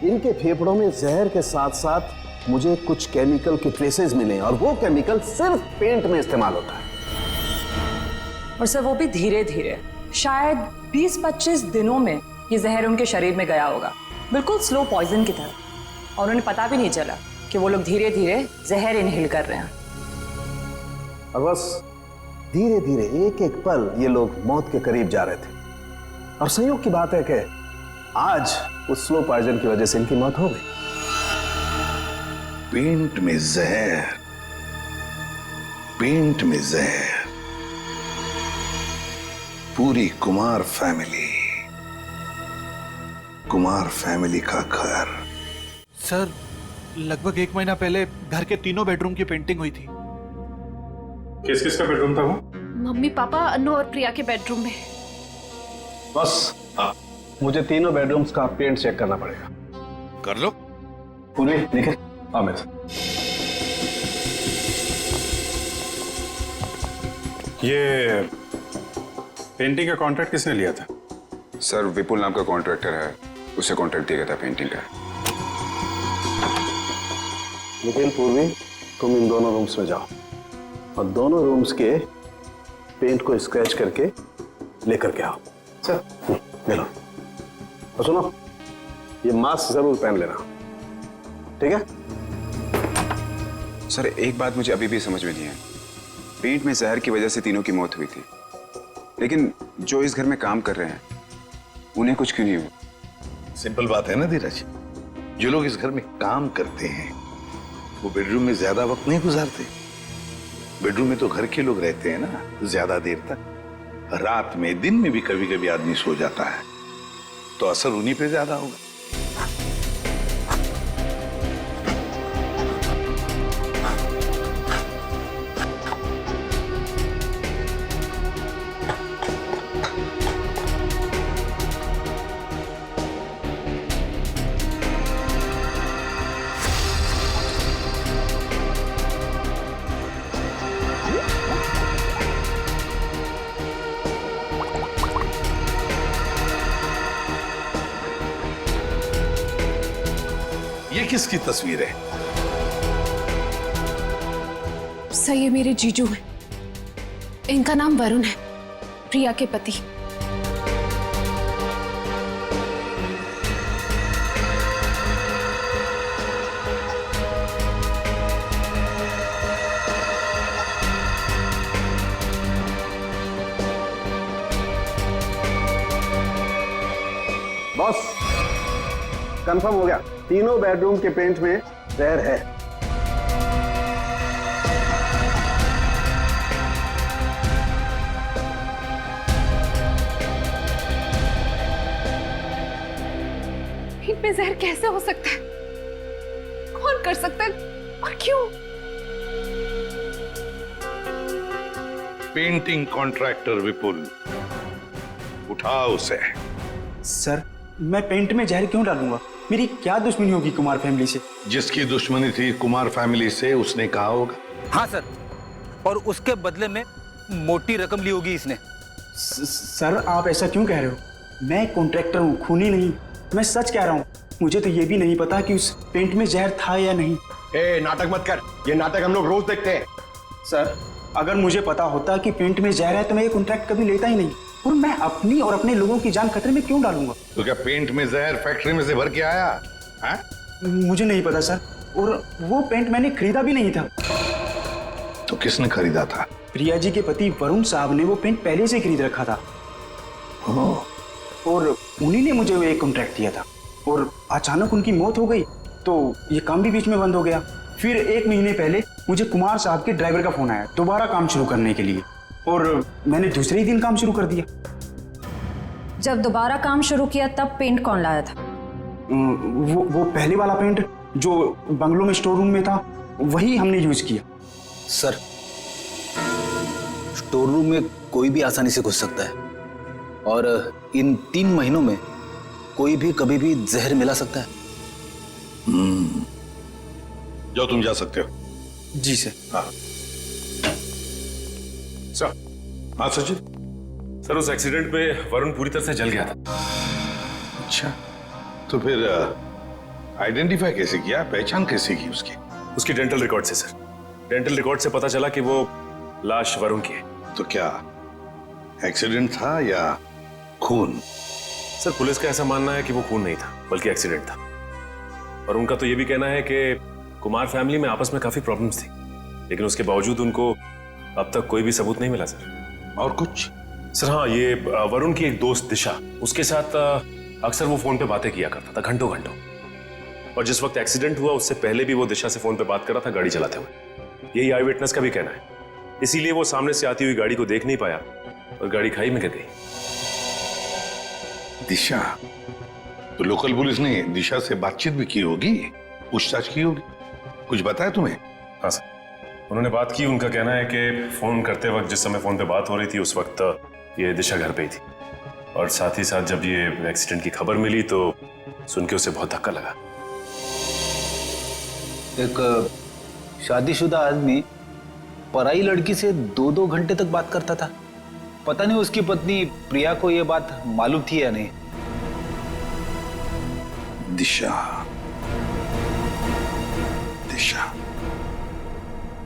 G: इनके फेफड़ों में जहर के साथ साथ मुझे कुछ केमिकल के ट्रेसेस मिले और वो केमिकल सिर्फ पेंट में इस्तेमाल होता है।
W: और सर वो भी धीरे धीरे, शायद 20-25 दिनों में ये जहर उनके शरीर में गया होगा, बिल्कुल स्लो पॉइजन की तरह। और उन्हें पता भी नहीं चला कि वो लोग धीरे धीरे जहर इनहेल कर रहे हैं।
G: और बस धीरे धीरे एक एक पल ये लोग मौत के करीब जा रहे थे। और संयोग की बात है कि आज उस स्लो पॉइजन की वजह से इनकी मौत हो गई।
M: पेंट में जहर, पेंट में जहर, पूरी कुमार फैमिली का घर।
K: सर लगभग 1 महीना पहले घर के तीनों बेडरूम की पेंटिंग हुई थी।
I: किस किस का बेडरूम था वो?
T: मम्मी पापा अनु और प्रिया के बेडरूम में।
G: बस मुझे तीनों बेडरूम्स का पेंट चेक करना पड़ेगा।
M: कर लो।
G: पूरी निखिल आमिर।
I: ये पेंटिंग का कॉन्ट्रैक्ट किसने लिया था?
J: सर विपुल नाम का कॉन्ट्रैक्टर है, उसे कॉन्ट्रैक्ट दिया गया था पेंटिंग का।
G: निखिल पूर्वी तुम इन दोनों रूम्स में जाओ और दोनों रूम्स के पेंट को स्क्रैच करके लेकर के आओ। सर ले लो। और सुनो, ये मास्क जरूर पहन लेना, ठीक है?
J: सर एक बात मुझे अभी भी समझ में नहीं है, पेंट में जहर की वजह से तीनों की मौत हुई थी, लेकिन जो इस घर में काम कर रहे हैं उन्हें कुछ क्यों नहीं हुआ?
M: सिंपल बात है ना धीरज, जो लोग इस घर में काम करते हैं वो बेडरूम में ज्यादा वक्त नहीं गुजारते। बेडरूम में तो घर के लोग रहते हैं ना ज्यादा देर तक। रात में, दिन में भी कभी कभी आदमी सो जाता है, तो असर उन्हीं पे ज्यादा होगा। ये किसकी तस्वीर है?
D: सर ये मेरे जीजू हैं, इनका नाम वरुण है, प्रिया के पति।
G: बॉस कंफर्म हो गया, तीनों बेडरूम के पेंट में जहर है।
D: पेट में जहर कैसे हो सकता है? कौन कर सकता है और क्यों?
M: पेंटिंग कॉन्ट्रैक्टर विपुल, उठाओ उसे।
B: सर, मैं पेंट में जहर क्यों डालूंगा? मेरी क्या दुश्मनी होगी कुमार फैमिली से?
M: जिसकी दुश्मनी थी कुमार फैमिली से उसने कहा होगा।
H: हाँ सर, और उसके बदले में मोटी रकम ली होगी इसने।
B: सर, आप ऐसा क्यों कह रहे हो? मैं कॉन्ट्रैक्टर हूँ, खूनी नहीं। मैं सच कह रहा हूँ। मुझे तो ये भी नहीं पता कि उस पेंट में जहर था या नहीं।
U: नाटक मत कर, ये नाटक हम लोग रोज देखते हैं।
B: सर, अगर मुझे पता होता कि पेंट में जहर है तो मैं ये कॉन्ट्रैक्ट कभी लेता ही नहीं। और मैं अपनी और अपने लोगों की जान खतरे में क्यों डालूंगा?
M: तो क्या पेंट में जहर फैक्ट्री में से भर के आया है?
B: मुझे नहीं पता सर, और वो पेंट मैंने खरीदा भी नहीं था।
M: तो किसने खरीदा था?
B: प्रिया जी के पति वरुण साहब ने वो पेंट पहले से खरीद रखा था। और उन्हीं ने मुझे वो एक कॉन्ट्रैक्ट दिया था। और अचानक उनकी मौत हो गई तो ये काम भी बीच में बंद हो गया। फिर 1 महीने पहले मुझे कुमार साहब के ड्राइवर का फोन आया दोबारा काम शुरू करने के लिए, और मैंने दूसरे ही दिन काम शुरू कर दिया।
F: जब दोबारा काम शुरू किया तब पेंट कौन लाया था?
B: वो पहले वाला पेंट जो बंगलों में स्टोर रूम में था, वही हमने यूज किया।
H: सर, स्टोर रूम में कोई भी आसानी से घुस सकता है, और इन 3 महीनों में कोई भी कभी भी जहर मिला सकता है।
M: जाओ, तुम जा सकते हो।
B: जी सर।
M: हाँ
Q: सर।
M: हाँ सचिन।
Q: सर, उस एक्सीडेंट में वरुण पूरी तरह से जल गया था।
M: अच्छा, तो फिर आइडेंटिफाई कैसे किया, पहचान कैसे की उसकी?
Q: उसकी डेंटल रिकॉर्ड से सर। डेंटल रिकॉर्ड से पता चला कि वो लाश वरुण की है।
M: तो क्या एक्सीडेंट था या खून?
Q: सर, पुलिस का ऐसा मानना है कि वो खून नहीं था बल्कि एक्सीडेंट था। और उनका तो ये भी कहना है कि कुमार फैमिली में आपस में काफी प्रॉब्लम्स थी, लेकिन उसके बावजूद उनको अब तक कोई भी सबूत नहीं मिला सर।
M: और कुछ?
Q: सर हाँ, ये वरुण की एक दोस्त दिशा, उसके साथ अक्सर वो फोन पे बातें किया करता था घंटों घंटों। और जिस वक्त एक्सीडेंट हुआ उससे पहले भी वो दिशा से फोन पे बात कर रहा था गाड़ी चलाते हुए। यही आई विटनेस का भी कहना है। इसीलिए वो सामने से आती हुई गाड़ी को देख नहीं पाया और गाड़ी खाई में गिर गई।
M: दिशा? तो लोकल पुलिस ने दिशा से बातचीत भी की होगी, पूछताछ की होगी। कुछ बताया तुम्हें?
Q: हाँ सर, उन्होंने बात की। उनका कहना है कि फोन करते वक्त जिस समय फोन पे बात हो रही थी उस वक्त ये दिशा घर पे ही थी, और साथ ही साथ जब ये एक्सीडेंट की खबर मिली तो सुन के उसे बहुत धक्का लगा।
H: एक शादीशुदा आदमी पराई लड़की से 2-2 घंटे तक बात करता था। पता नहीं उसकी पत्नी प्रिया को यह बात मालूम थी या नहीं।
M: दिशा, दिशा।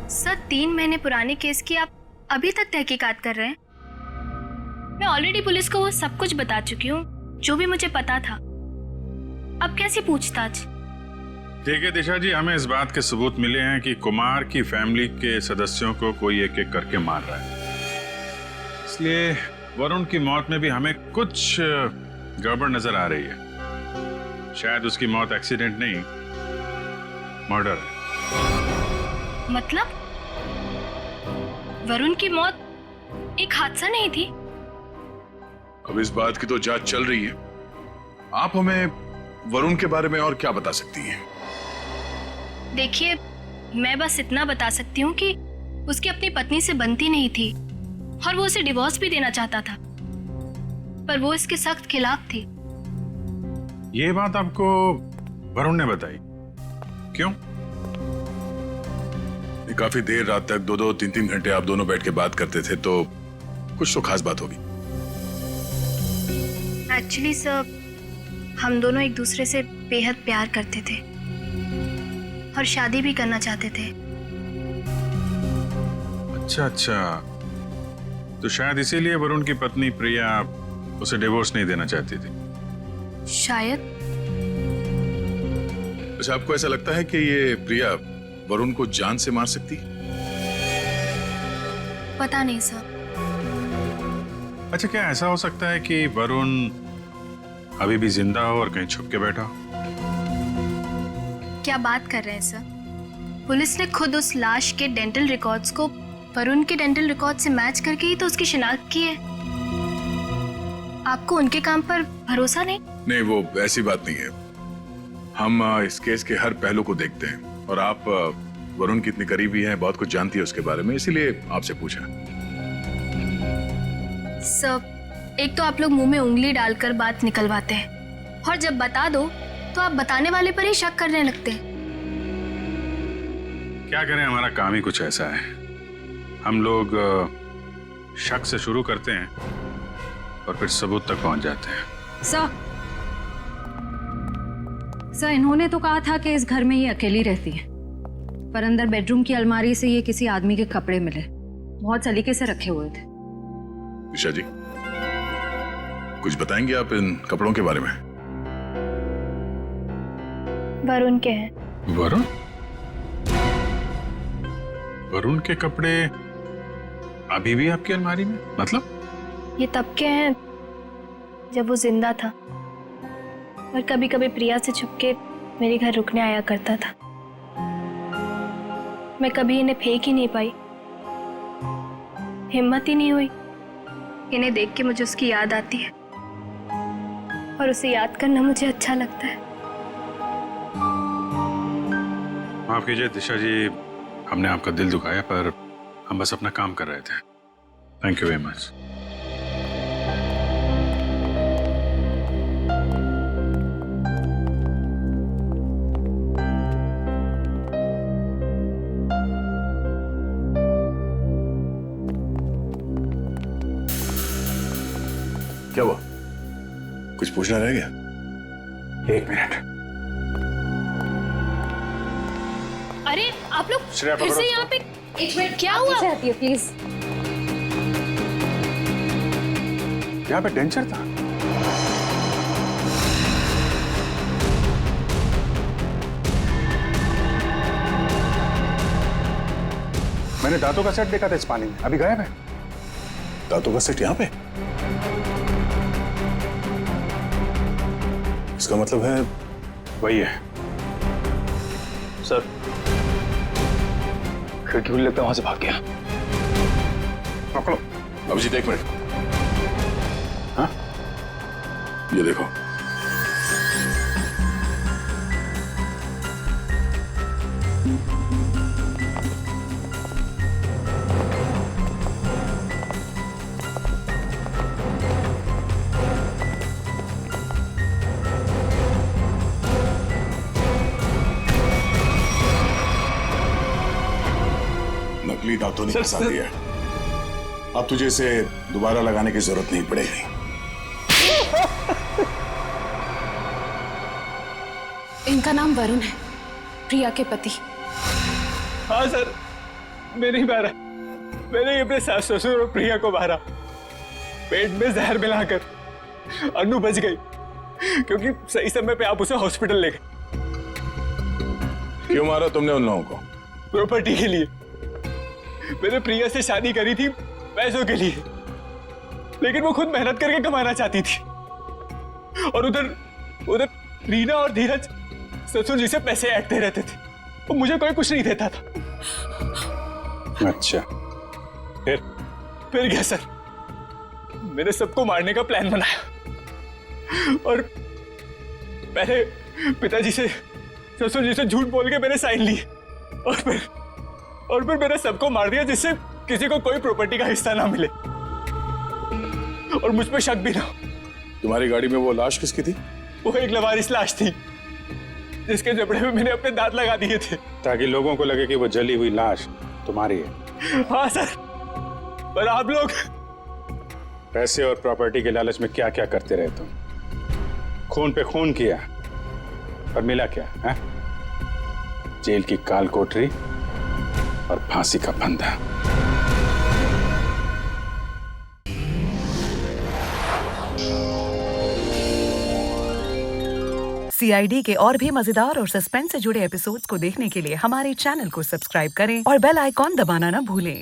T: सर, 3 महीने पुराने केस की आप अभी तक तहकीकात कर रहे हैं? मैं ऑलरेडी पुलिस को वो सब कुछ बता चुकी हूँ जो भी मुझे पता था। अब कैसी पूछताछ?
L: ठीक है दिशा जी, हमें इस बात के सबूत मिले हैं कि कुमार की फैमिली के सदस्यों को कोई एक एक करके मार रहा है। इसलिए वरुण की मौत में भी हमें कुछ गड़बड़ नजर आ रही है। शायद उसकी मौत एक्सीडेंट नहीं, मर्डर है।
T: मतलब वरुण की मौत एक हादसा नहीं थी?
L: अब इस बात की तो जांच चल रही है। आप हमें वरुण के बारे में और क्या बता सकती हैं?
T: देखिए, मैं बस इतना बता सकती हूँ कि उसकी अपनी पत्नी से बनती नहीं थी और वो उसे डिवोर्स भी देना चाहता था, पर वो इसके सख्त खिलाफ थी।
L: ये बात आपको वरुण ने बताई? क्यों? काफी देर रात तक 2-2, 3-3 घंटे आप दोनों बैठ के बात करते थे, तो कुछ तो खास बात होगी।
T: एक्चुअली सर, हम दोनों एक दूसरे से बेहद प्यार करते थे और शादी भी करना चाहते थे।
L: अच्छा अच्छा, तो शायद इसीलिए वरुण की पत्नी प्रिया उसे डिवोर्स नहीं देना चाहती थी।
T: शायद।
L: अच्छा, आपको ऐसा लगता है कि ये प्रिया वरुण को जान से मार सकती?
T: पता नहीं सर।
L: अच्छा, क्या ऐसा हो सकता है कि वरुण अभी भी जिंदा हो और कहीं छुप के बैठा हो?
T: क्या बात कर रहे हैं सर? पुलिस ने खुद उस लाश के डेंटल रिकॉर्ड्स को वरुण के डेंटल रिकॉर्ड से मैच करके ही तो उसकी शिनाख्त की है। आपको उनके काम पर भरोसा नहीं?
L: नहीं, वो ऐसी बात नहीं है। हम इस केस के हर पहलू को देखते हैं और आप वरुण की इतनी करीबी हैं, बहुत कुछ जानती है उसके बारे में, इसीलिए आपसे पूछा।
T: सब एक तो आप लोग मुंह में उंगली डालकर बात निकलवाते हैं और जब बता दो तो आप बताने वाले पर ही शक करने लगते हैं।
L: क्या करें, हमारा काम ही कुछ ऐसा है। हम लोग शक से शुरू करते हैं और फिर सबूत तक पहुंच जाते हैं।
F: सर, इन्होंने तो कहा था कि इस घर में ये अकेली रहती है, पर अंदर बेडरूम की अलमारी से ये किसी आदमी के कपड़े मिले, बहुत सलीके से रखे हुए थे।
L: दिशा जी, कुछ बताएंगे आप इन कपड़ों के बारे में?
T: वरुण के हैं।
L: वरुण? वरुण के कपड़े अभी भी आपकी अलमारी में? मतलब
T: ये तब के हैं जब वो जिंदा था और कभी कभी प्रिया से छुपके मेरे घर रुकने आया करता था। मैं कभी इन्हें फेंक ही नहीं पाई, हिम्मत ही नहीं हुई। इन्हें देख के मुझे उसकी याद आती है और उसे याद करना मुझे अच्छा लगता है।
L: माफ कीजिए दिशा जी, हमने आपका दिल दुखाया, पर हम बस अपना काम कर रहे थे। Thank you very much.
I: क्या हुआ? कुछ पूछना रह गया?
K: एक मिनट।
T: अरे आप लोग
L: श्रेया,
T: फिर से यहाँ पे। एक मिनट, क्या हुआ?
F: आती है प्लीज।
I: यहाँ पे डेंचर था। मैंने दांतों का सेट देखा था इस पानी में, अभी गायब है। दांतों का सेट यहाँ पे? इसका मतलब है
L: वही है।
V: सर, खिड़की खुली, लगता है वहां से भाग गया।
I: पकड़ो अभिजीत, एक मिनट। हाँ, ये देखो। नकली दांतों ने फंसा दिया। अब तुझे इसे दोबारा लगाने की जरूरत नहीं पड़ेगी।
T: इनका नाम वरुण है, प्रिया के पति।
K: हाँ सर, मैं नहीं मारा। मैंने अपने सास ससुर और प्रिया को मारा, पेट में जहर मिलाकर। अनु बच गई क्योंकि सही समय पे आप उसे हॉस्पिटल ले गए।
I: क्यों मारा तुमने उन लोगों को?
K: प्रॉपर्टी के लिए। मैंने प्रिया से शादी करी थी पैसों के लिए, लेकिन वो खुद मेहनत करके कमाना चाहती थी। और उधर रीना और धीरज ससुर जी से पैसे ऐंठते रहते थे और मुझे कोई कुछ नहीं देता था।
L: अच्छा,
K: फिर क्या सर, मैंने सबको मारने का प्लान बनाया और पहले पिताजी से, ससुर जी से झूठ बोल के मैंने साइन लिए और फिर मैंने सबको मार दिया जिससे किसी को कोई प्रॉपर्टी का हिस्सा ना मिले और मुझ पे शक भी ना हो।
I: तुम्हारी गाड़ी में वो लाश किसकी थी?
K: वो एक लवारिस लाश थी जिसके जबड़े में मैंने अपने दांत लगा दिए थे,
L: ताकि लोगों को लगे कि वो जली हुई लाश तुम्हारी है।
K: हाँ सर, पर आप लोग
L: पैसे और प्रॉपर्टी के लालच में क्या क्या करते रहे तुम। खून पे खून किया और मिला क्या है? जेल की काल कोठरी और फांसी का फंदा।
E: CID के और भी मजेदार और सस्पेंस से जुड़े एपिसोड्स को देखने के लिए हमारे चैनल को सब्सक्राइब करें और बेल आइकॉन दबाना ना भूलें।